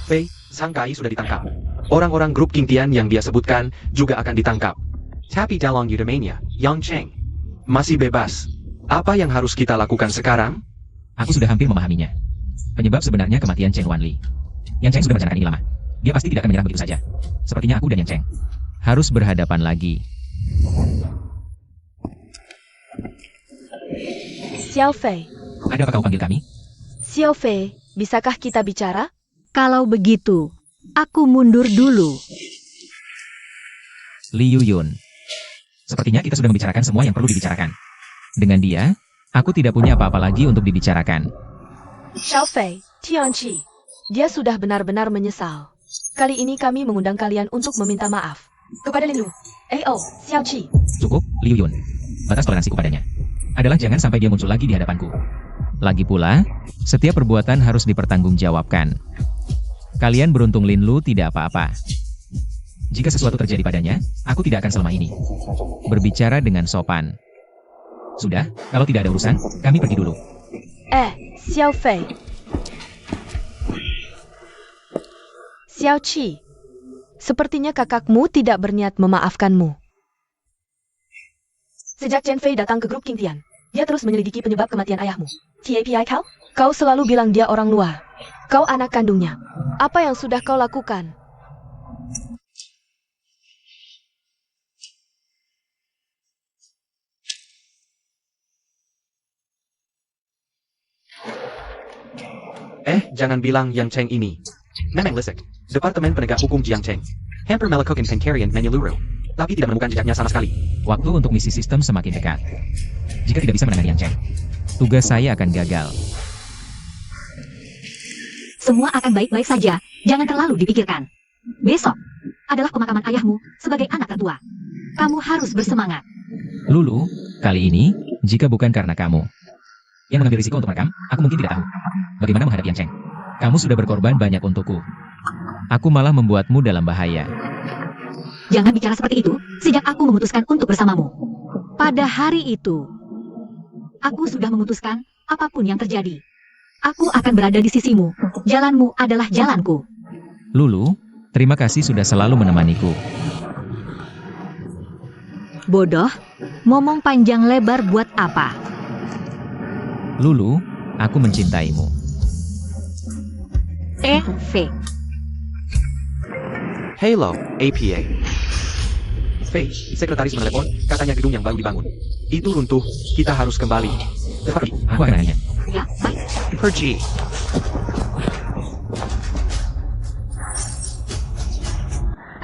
Fei, sang Kai sudah ditangkap. Orang-orang grup King Tian yang dia sebutkan juga akan ditangkap. Tapi dalam Udemania, Yang Cheng masih bebas. Apa yang harus kita lakukan sekarang? Aku sudah hampir memahaminya. Penyebab sebenarnya kematian Cheng Wanli. Yang Cheng sudah merencanakan ini lama. Dia pasti tidak akan menyerah begitu saja. Sepertinya aku dan Yang Cheng harus berhadapan lagi. Xiao Fei. Ada apa kau panggil kami? Xiao Fei, bisakah kita bicara? Kalau begitu, aku mundur dulu. Li Yuyun. Sepertinya kita sudah membicarakan semua yang perlu dibicarakan. Dengan dia, aku tidak punya apa-apa lagi untuk dibicarakan. Xiao Fei, Tianqi. Dia sudah benar-benar menyesal. Kali ini kami mengundang kalian untuk meminta maaf. Kepada Lin Lu, oh, Xiao Qi. Cukup, Li Yuyun. Batas toleransiku padanya adalah jangan sampai dia muncul lagi di hadapanku. Lagi pula, setiap perbuatan harus dipertanggungjawabkan. Kalian beruntung Lin Lu tidak apa-apa. Jika sesuatu terjadi padanya, aku tidak akan selama ini berbicara dengan sopan. Sudah, kalau tidak ada urusan, kami pergi dulu. Xiao Fei. Xiao Qi. Sepertinya kakakmu tidak berniat memaafkanmu. Sejak Chen Fei datang ke grup King Tian, dia terus menyelidiki penyebab kematian ayahmu. TAPI kau? Kau selalu bilang dia orang luar. Kau anak kandungnya. Apa yang sudah kau lakukan? Jangan bilang Yang Cheng ini. Memang lisik. Departemen Penegak Hukum Jiang Cheng. Hampir melakukan pencarian menyeluruh. Tapi tidak menemukan jejaknya sama sekali. Waktu untuk misi sistem semakin dekat. Jika tidak bisa menangani Yang Cheng, tugas saya akan gagal. Semua akan baik-baik saja, jangan terlalu dipikirkan. Besok adalah pemakaman ayahmu sebagai anak tertua. Kamu harus bersemangat. Lulu, kali ini, jika bukan karena kamu yang mengambil risiko untuk merekam, aku mungkin tidak tahu bagaimana menghadapi Yang Cheng. Kamu sudah berkorban banyak untukku. Aku malah membuatmu dalam bahaya. Jangan bicara seperti itu, sejak aku memutuskan untuk bersamamu. Pada hari itu, aku sudah memutuskan apapun yang terjadi. Aku akan berada di sisimu. Jalanmu adalah jalanku. Lulu, terima kasih sudah selalu menemaniku. Bodoh, ngomong panjang lebar buat apa? Lulu, aku mencintaimu. V. Halo, APA. Fei, sekretaris menelepon, katanya gedung yang baru dibangun. Itu runtuh, kita harus kembali. Tapi, Aku akan nanya. Ya, baik. Pergi.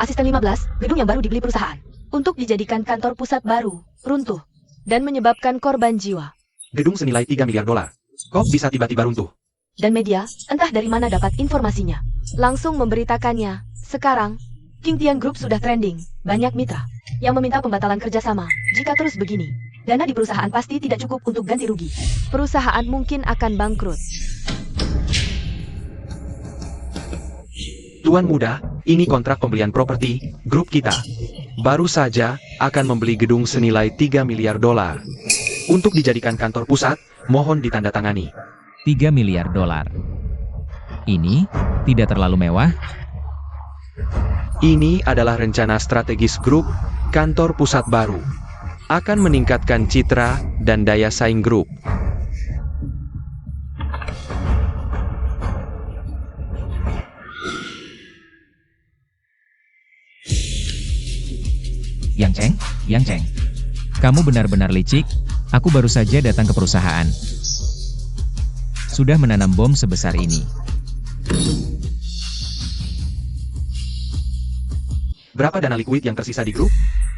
Asisten 15, gedung yang baru dibeli perusahaan. Untuk dijadikan kantor pusat baru, runtuh. Dan menyebabkan korban jiwa. gedung senilai 3 miliar dolar. Kok bisa tiba-tiba runtuh? Dan media, entah dari mana dapat informasinya. Langsung memberitakannya. Sekarang, King Tian Group sudah trending. Banyak mitra yang meminta pembatalan kerjasama. Jika terus begini, dana di perusahaan pasti tidak cukup untuk ganti rugi. Perusahaan mungkin akan bangkrut. Tuan muda, ini kontrak pembelian properti grup kita. Baru saja akan membeli gedung senilai 3 miliar dolar. Untuk dijadikan kantor pusat, mohon ditandatangani. 3 miliar dolar. Ini tidak terlalu mewah. Ini adalah rencana strategis grup kantor pusat baru. Akan meningkatkan citra dan daya saing grup. Yang Cheng, kamu benar-benar licik. Aku baru saja datang ke perusahaan. Sudah menanam bom sebesar ini. Berapa dana liquid yang tersisa di grup?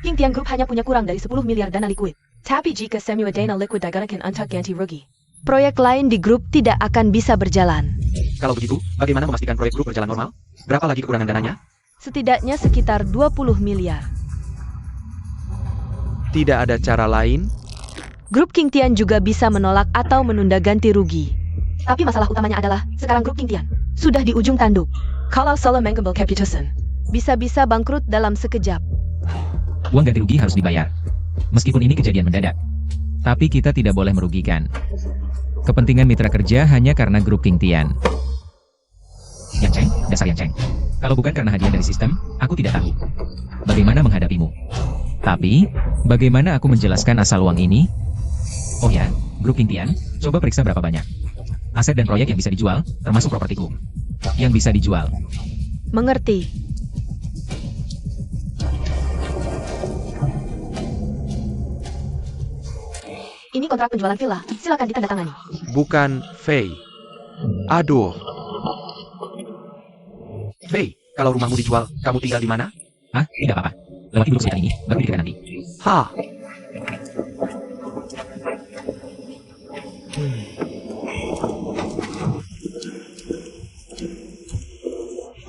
King Tian Group hanya punya kurang dari 10 miliar dana liquid. Tapi jika semua dana liquid digunakan untuk ganti rugi, proyek lain di grup tidak akan bisa berjalan. Kalau begitu, bagaimana memastikan proyek grup berjalan normal? Berapa lagi kekurangan dananya? Setidaknya sekitar 20 miliar. Tidak ada cara lain? Grup King Tian juga bisa menolak atau menunda ganti rugi. Tapi masalah utamanya adalah, sekarang grup King Tian sudah di ujung tanduk. Kalau salah mengambil keputusan, bisa-bisa bangkrut dalam sekejap. Uang ganti rugi harus dibayar. Meskipun ini kejadian mendadak. Tapi kita tidak boleh merugikan kepentingan mitra kerja hanya karena grup King Tian. Yang Cheng, dasar Yang Cheng. Kalau bukan karena hadiah dari sistem, aku tidak tahu bagaimana menghadapimu. Tapi, bagaimana aku menjelaskan asal uang ini? Oh ya, grup King Tian, coba periksa berapa banyak aset dan proyek yang bisa dijual, termasuk propertiku. Yang bisa dijual. Mengerti. Ini kontrak penjualan villa, silakan ditandatangani. Bukan, Fei. Aduh. Fei, kalau rumahmu dijual, kamu tinggal di mana? Ah, tidak apa-apa. Lewati dulu kesulitan ini, baru dipikirkan nanti. Hah.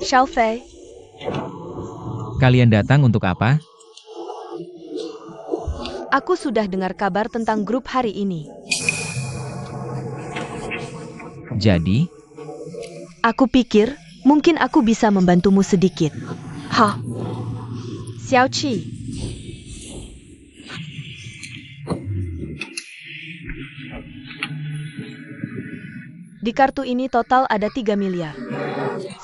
Xiao Fei, Kalian datang untuk apa? aku sudah dengar kabar tentang grup hari ini. Jadi, Aku pikir, mungkin aku bisa membantumu sedikit. Hah? Xiao Qi. Di kartu ini total ada 3 miliar.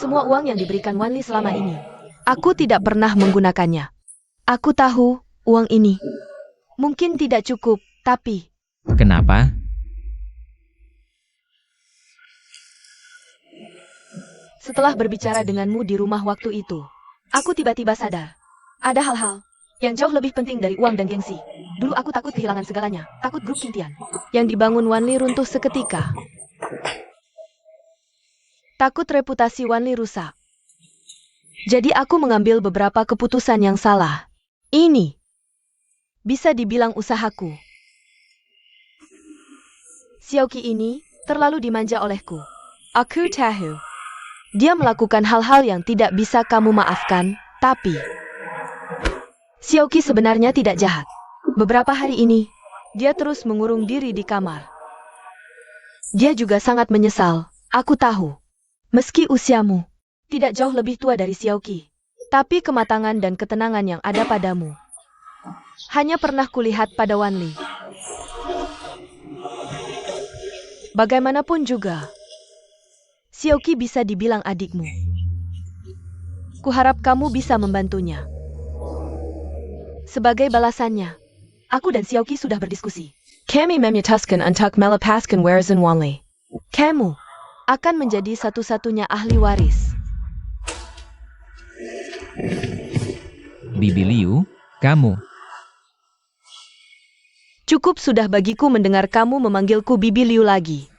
Semua uang yang diberikan Wanli selama ini. Aku tidak pernah menggunakannya. Aku tahu, uang ini mungkin tidak cukup, tapi kenapa? setelah berbicara denganmu di rumah waktu itu, aku tiba-tiba sadar. Ada hal-hal yang jauh lebih penting dari uang dan gengsi. Dulu aku takut kehilangan segalanya, takut grup King Tian yang dibangun Wanli runtuh seketika. Takut reputasi Wanli rusak. Jadi aku mengambil beberapa keputusan yang salah. Ini bisa dibilang usahaku. Xiaoqi ini terlalu dimanja olehku. Aku tahu. Dia melakukan hal-hal yang tidak bisa kamu maafkan, tapi Xiaoqi sebenarnya tidak jahat. Beberapa hari ini, dia terus mengurung diri di kamar. Dia juga sangat menyesal, aku tahu. Meski usiamu tidak jauh lebih tua dari Xiaoqi, tapi kematangan dan ketenangan yang ada padamu hanya pernah kulihat pada Wanli. Bagaimanapun juga, Xiaoqi bisa dibilang adikmu. Kuharap kamu bisa membantunya. Sebagai balasannya, aku dan Xiaoqi sudah berdiskusi. Kami memutuskan untuk melepaskan warisan Wanli. Kamu akan menjadi satu-satunya ahli waris. Bibi Liu, kamu. Cukup sudah bagiku mendengar kamu memanggilku Bibi Liu lagi.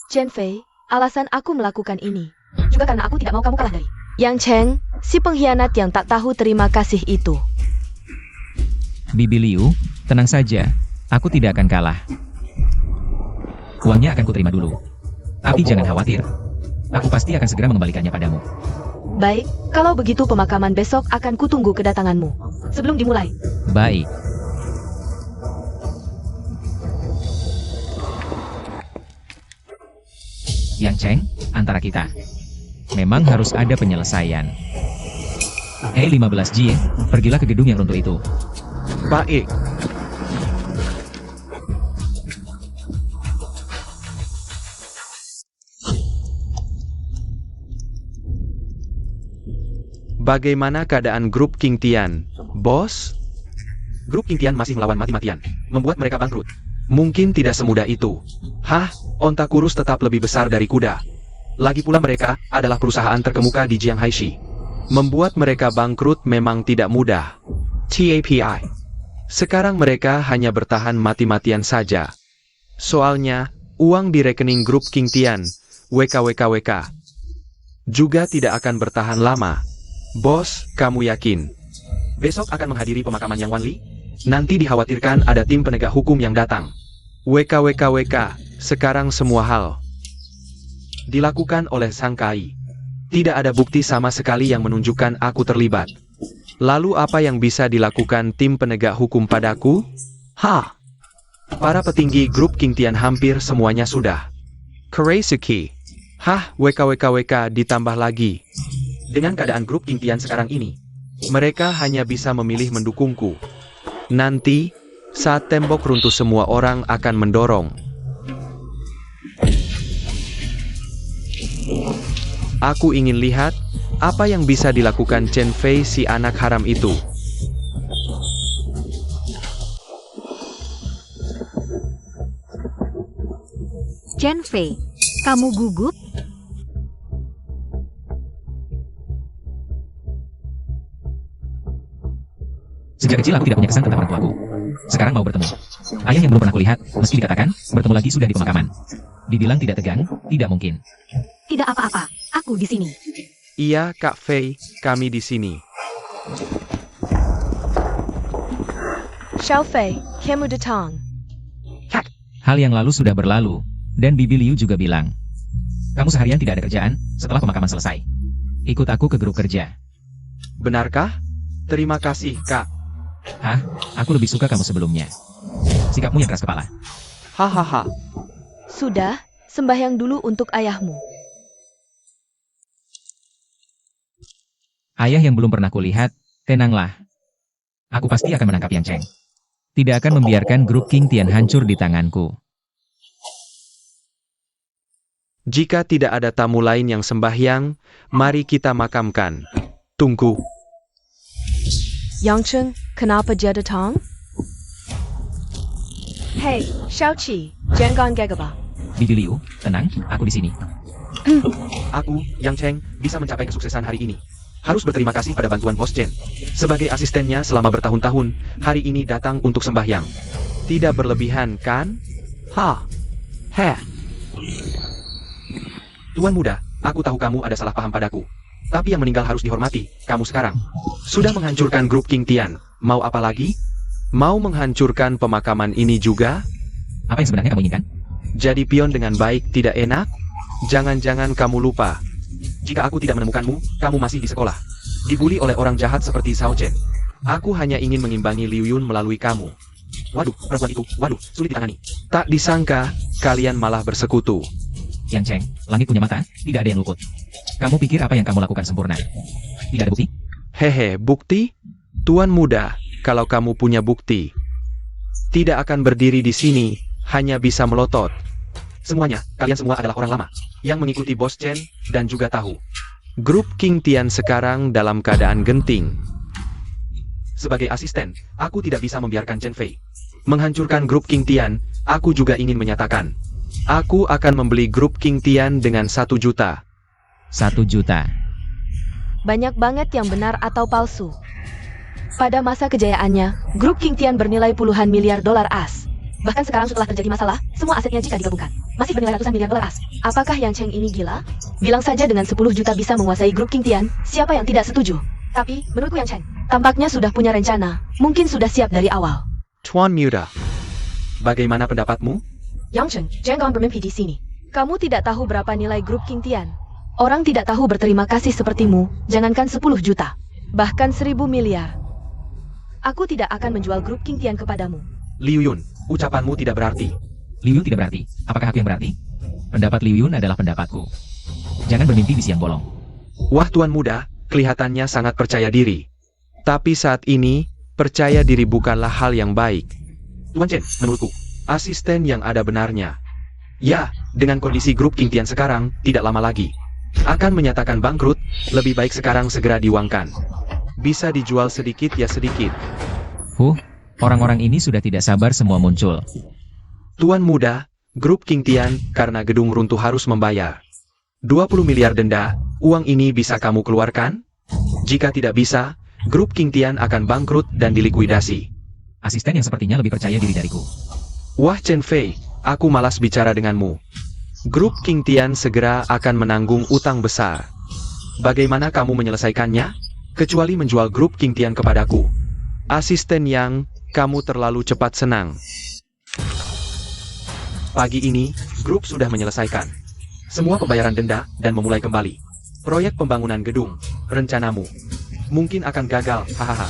Chen Fei, alasan aku melakukan ini juga karena aku tidak mau kamu kalah dari Yang Cheng, si pengkhianat yang tak tahu terima kasih itu. Bibi Liu, tenang saja. Aku tidak akan kalah. Uangnya akan kuterima dulu. Tapi jangan khawatir. Aku pasti akan segera mengembalikannya padamu. Baik, kalau begitu pemakaman besok akan kutunggu kedatanganmu. Sebelum dimulai. Baik. Yang Cheng, antara kita memang harus ada penyelesaian. 15G, pergilah ke gedung yang runtuh itu. Baik. Bagaimana keadaan grup King Tian, bos? Grup King Tian masih melawan mati-matian, membuat mereka bangkrut. Mungkin tidak semudah itu. Hah? Onta kurus tetap lebih besar dari kuda. Lagi pula mereka adalah perusahaan terkemuka di Jianghaishi. Membuat mereka bangkrut memang tidak mudah. TAPI. Sekarang mereka hanya bertahan mati-matian saja. Soalnya, uang di rekening grup King Tian, WKWKWK, juga tidak akan bertahan lama. Bos, kamu yakin? Besok akan menghadiri pemakaman Yang Wanli? Nanti dikhawatirkan ada tim penegak hukum yang datang. WKWKWK, sekarang semua hal dilakukan oleh Sang Kai. Tidak ada bukti sama sekali yang menunjukkan aku terlibat. Lalu apa yang bisa dilakukan tim penegak hukum padaku? Para petinggi grup King Tian hampir semuanya sudah. Kereisuki. WKWKWK ditambah lagi. Dengan keadaan grup King Tian sekarang ini, mereka hanya bisa memilih mendukungku. Nanti, saat tembok runtuh semua orang akan mendorong. Aku ingin lihat, apa yang bisa dilakukan Chen Fei si anak haram itu. Chen Fei, kamu gugup? Sejak kecil aku tidak punya kesan tentang orang tuaku. Sekarang mau bertemu. Ayah yang belum pernah kulihat, meski dikatakan, bertemu lagi sudah di pemakaman. Dibilang tidak tegang, tidak mungkin. Tidak apa-apa, aku di sini. Iya, Kak Fei, kami di sini. Xiao Fei, kamu datang. Hal yang lalu sudah berlalu, dan Bibi Liu juga bilang, kamu seharian tidak ada kerjaan, setelah pemakaman selesai. Ikut aku ke grup kerja. Benarkah? Terima kasih, Kak. Aku lebih suka kamu sebelumnya. Sikapmu yang keras kepala. Hahaha. Sudah, sembahyang dulu untuk ayahmu. Ayah yang belum pernah kulihat, tenanglah. Aku pasti akan menangkap Yang Cheng. Tidak akan membiarkan grup King Tian hancur di tanganku. Jika tidak ada tamu lain yang sembahyang, mari kita makamkan. Tunggu. Yang Cheng, kenapa dia datang? Hei, Xiao Qi, jangan gegabah. Bibi Liu, tenang, aku di sini. Aku, Yang Cheng, bisa mencapai kesuksesan hari ini. Harus berterima kasih pada bantuan Bos Chen. Sebagai asistennya selama bertahun-tahun, hari ini datang untuk sembahyang. Tidak berlebihan, kan? Tuan muda, aku tahu kamu ada salah paham padaku. Tapi yang meninggal harus dihormati, kamu sekarang. Sudah menghancurkan grup King Tian, mau apa lagi? Mau menghancurkan pemakaman ini juga? Apa yang sebenarnya kamu inginkan? Jadi pion dengan baik tidak enak? Jangan-jangan kamu lupa. Jika aku tidak menemukanmu, kamu masih di sekolah. Dibully oleh orang jahat seperti Xiao Chen. Aku hanya ingin mengimbangi Liu Yun melalui kamu. Waduh, perempuan itu, sulit ditangani. Tak disangka, kalian malah bersekutu. Yang Cheng, langit punya mata, tidak ada yang luput. Kamu pikir apa yang kamu lakukan sempurna? Tidak ada bukti? Hehe, bukti? Tuan muda, kalau kamu punya bukti, tidak akan berdiri di sini, hanya bisa melotot. Semuanya, kalian semua adalah orang lama, yang mengikuti Bos Chen, dan juga tahu. Grup King Tian sekarang dalam keadaan genting. Sebagai asisten, aku tidak bisa membiarkan Chen Fei menghancurkan grup King Tian. Aku juga ingin menyatakan, aku akan membeli grup King Tian dengan 1 juta. 1 juta. Banyak banget yang benar atau palsu. Pada masa kejayaannya, grup King Tian bernilai puluhan miliar dolar as. Bahkan sekarang setelah terjadi masalah, semua asetnya jika digabungkan, masih bernilai ratusan miliar dolar as. Apakah Yang Cheng ini gila? Bilang saja dengan 10 juta bisa menguasai grup King Tian, siapa yang tidak setuju? Tapi, menurutku Yang Cheng, tampaknya sudah punya rencana, mungkin sudah siap dari awal. Tuan muda, bagaimana pendapatmu? Yang Cheng, jangan bermimpi di sini. Kamu tidak tahu berapa nilai grup King Tian. Orang tidak tahu berterima kasih sepertimu, jangankan 10 juta, bahkan 1000 miliar. Aku tidak akan menjual grup King Tian kepadamu. Liu Yun, ucapanmu tidak berarti. Liu Yun tidak berarti. Apakah aku yang berarti? Pendapat Liu Yun adalah pendapatku. Jangan bermimpi di siang bolong. Wah, tuan muda, kelihatannya sangat percaya diri. Tapi saat ini, percaya diri bukanlah hal yang baik. Tuan Chen, menurutku, asisten yang ada benarnya. Ya, dengan kondisi grup King Tian sekarang, tidak lama lagi akan menyatakan bangkrut, lebih baik sekarang segera diuangkan. Bisa dijual sedikit ya sedikit. Orang-orang ini sudah tidak sabar semua muncul. Tuan muda, grup King Tian, karena gedung runtuh harus membayar 20 miliar denda, uang ini bisa kamu keluarkan? Jika tidak bisa, grup King Tian akan bangkrut dan dilikuidasi. Asisten yang sepertinya lebih percaya diri dariku. Wah Chen Fei, aku malas bicara denganmu. Grup King Tian segera akan menanggung utang besar. Bagaimana kamu menyelesaikannya? Kecuali menjual grup King Tian kepadaku. Asisten Yang, kamu terlalu cepat senang. Pagi ini, grup sudah menyelesaikan semua pembayaran denda dan memulai kembali. Proyek pembangunan gedung, rencanamu. Mungkin akan gagal, hahaha.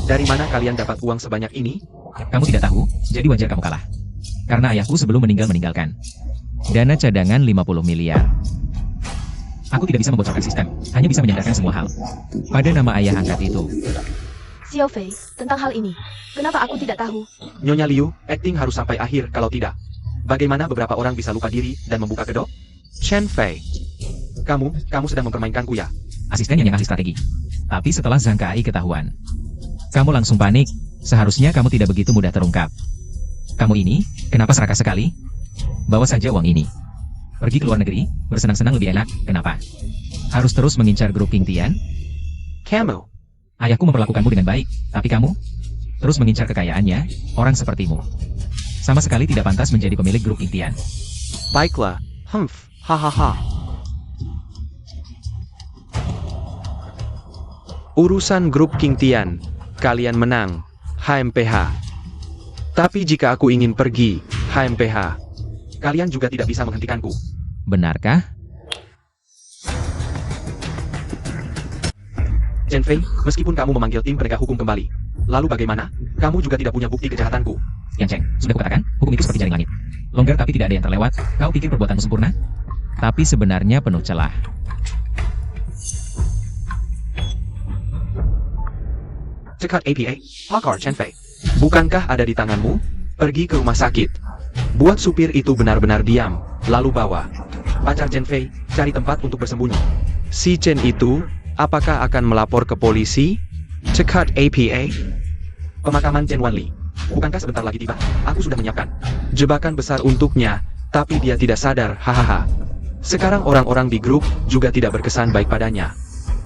Dari mana kalian dapat uang sebanyak ini? Kamu tidak tahu, jadi wajar kamu kalah. Karena ayahku sebelum meninggalkan. Dana cadangan 50 miliar. Aku tidak bisa membocorkan sistem, hanya bisa menyandarkan semua hal pada nama ayah angkat itu. Xiao Fei, tentang hal ini, kenapa aku tidak tahu? Nyonya Liu, akting harus sampai akhir kalau tidak. Bagaimana beberapa orang bisa lupa diri dan membuka kedok? Chen Fei. Kamu sedang mempermainkanku ya? Asisten yang ahli strategi. Tapi setelah Zhang Kai ketahuan, kamu langsung panik. Seharusnya kamu tidak begitu mudah terungkap. Kamu ini, kenapa serakah sekali? Bawa saja uang ini. Pergi ke luar negeri, bersenang-senang lebih enak. Kenapa? Harus terus mengincar grup King Tian? Kamu. Ayahku memperlakukanmu dengan baik, tapi kamu terus mengincar kekayaannya, orang sepertimu. Sama sekali tidak pantas menjadi pemilik grup King Tian. Baiklah, hahaha. Urusan grup King Tian, kalian menang, HMPH. Tapi jika aku ingin pergi, HMPH, kalian juga tidak bisa menghentikanku. Benarkah? Chen Fei, meskipun kamu memanggil tim penegak hukum kembali, lalu bagaimana? Kamu juga tidak punya bukti kejahatanku. Yang Cheng, sudah kukatakan, hukum itu seperti jaring langit. Longgar tapi tidak ada yang terlewat. Kau pikir perbuatanmu sempurna? Tapi sebenarnya penuh celah. Cekat APA, Pakar Chen Fei. Bukankah ada di tanganmu? Pergi ke rumah sakit. Buat supir itu benar-benar diam, lalu bawa pacar Chen Fei, cari tempat untuk bersembunyi. Si Chen itu, apakah akan melapor ke polisi? Cekat APA. Pemakaman Chen Wanli. Bukankah sebentar lagi tiba? Aku sudah menyiapkan jebakan besar untuknya, tapi dia tidak sadar, hahaha. Sekarang orang-orang di grup juga tidak berkesan baik padanya.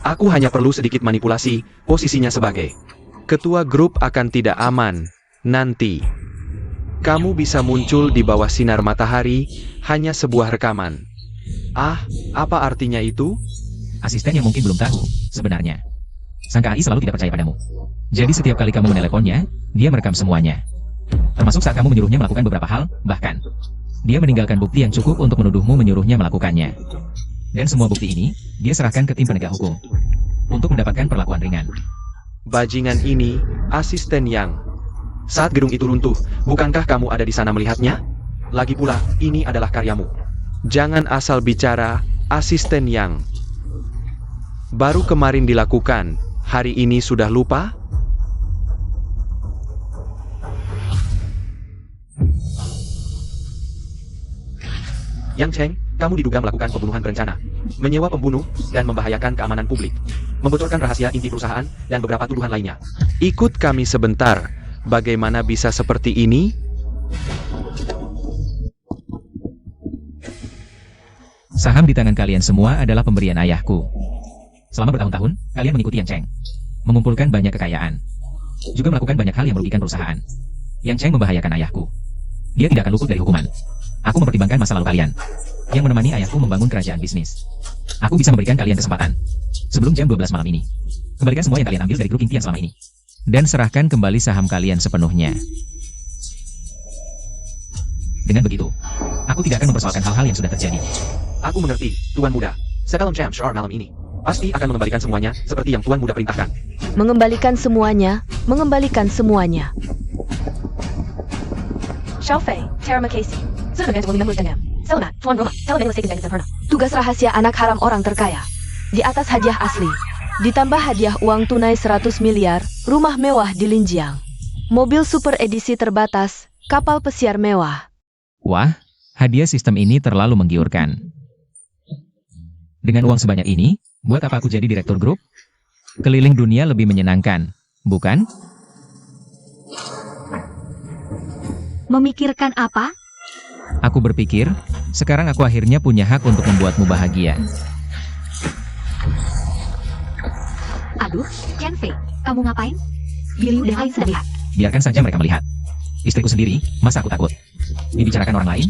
Aku hanya perlu sedikit manipulasi, posisinya sebagai ketua grup akan tidak aman. Nanti, kamu bisa muncul di bawah sinar matahari, hanya sebuah rekaman. Ah, apa artinya itu? Asisten yang mungkin belum tahu, sebenarnya. Sang KAI selalu tidak percaya padamu. Jadi setiap kali kamu meneleponnya, dia merekam semuanya. Termasuk saat kamu menyuruhnya melakukan beberapa hal, bahkan dia meninggalkan bukti yang cukup untuk menuduhmu menyuruhnya melakukannya. Dan semua bukti ini, dia serahkan ke tim penegak hukum untuk mendapatkan perlakuan ringan. Bajingan ini, asisten Yang. Saat gedung itu runtuh, bukankah kamu ada di sana melihatnya? Lagi pula, ini adalah karyamu. Jangan asal bicara, asisten Yang. Baru kemarin dilakukan, hari ini sudah lupa? Yang Cheng, kamu diduga melakukan pembunuhan berencana, menyewa pembunuh, dan membahayakan keamanan publik, membocorkan rahasia inti perusahaan, dan beberapa tuduhan lainnya. Ikut kami sebentar, bagaimana bisa seperti ini? Saham di tangan kalian semua adalah pemberian ayahku. Selama bertahun-tahun, kalian mengikuti Yang Cheng, mengumpulkan banyak kekayaan, juga melakukan banyak hal yang merugikan perusahaan. Yang Cheng membahayakan ayahku. Dia tidak akan luput dari hukuman. Aku mempertimbangkan masa lalu kalian, yang menemani ayahku membangun kerajaan bisnis. Aku bisa memberikan kalian kesempatan, sebelum jam 12 malam ini. Kembalikan semua yang kalian ambil dari grup King Tian selama ini. Dan serahkan kembali saham kalian sepenuhnya. Dengan begitu, aku tidak akan mempersoalkan hal-hal yang sudah terjadi. Aku mengerti, Tuan Muda. Sebelum jam Shar malam ini, pasti akan mengembalikan semuanya, seperti yang Tuan Muda perintahkan. Mengembalikan semuanya, mengembalikan semuanya. Xiao Fei, Terima kasih. Tugas rahasia anak haram orang terkaya. Di atas hadiah asli, ditambah hadiah uang tunai 100 miliar, rumah mewah di Linjiang, mobil super edisi terbatas, kapal pesiar mewah. Wah, hadiah sistem ini terlalu menggiurkan. Dengan uang sebanyak ini, buat apa aku jadi direktur grup? Keliling dunia lebih menyenangkan, bukan? Memikirkan apa? Aku berpikir, sekarang aku akhirnya punya hak untuk membuatmu bahagia. Aduh, Chen Fei, kamu ngapain? Liu dan lain sedang lihat. Biarkan saja mereka melihat. Istriku sendiri, masa aku takut? Dibicarakan orang lain,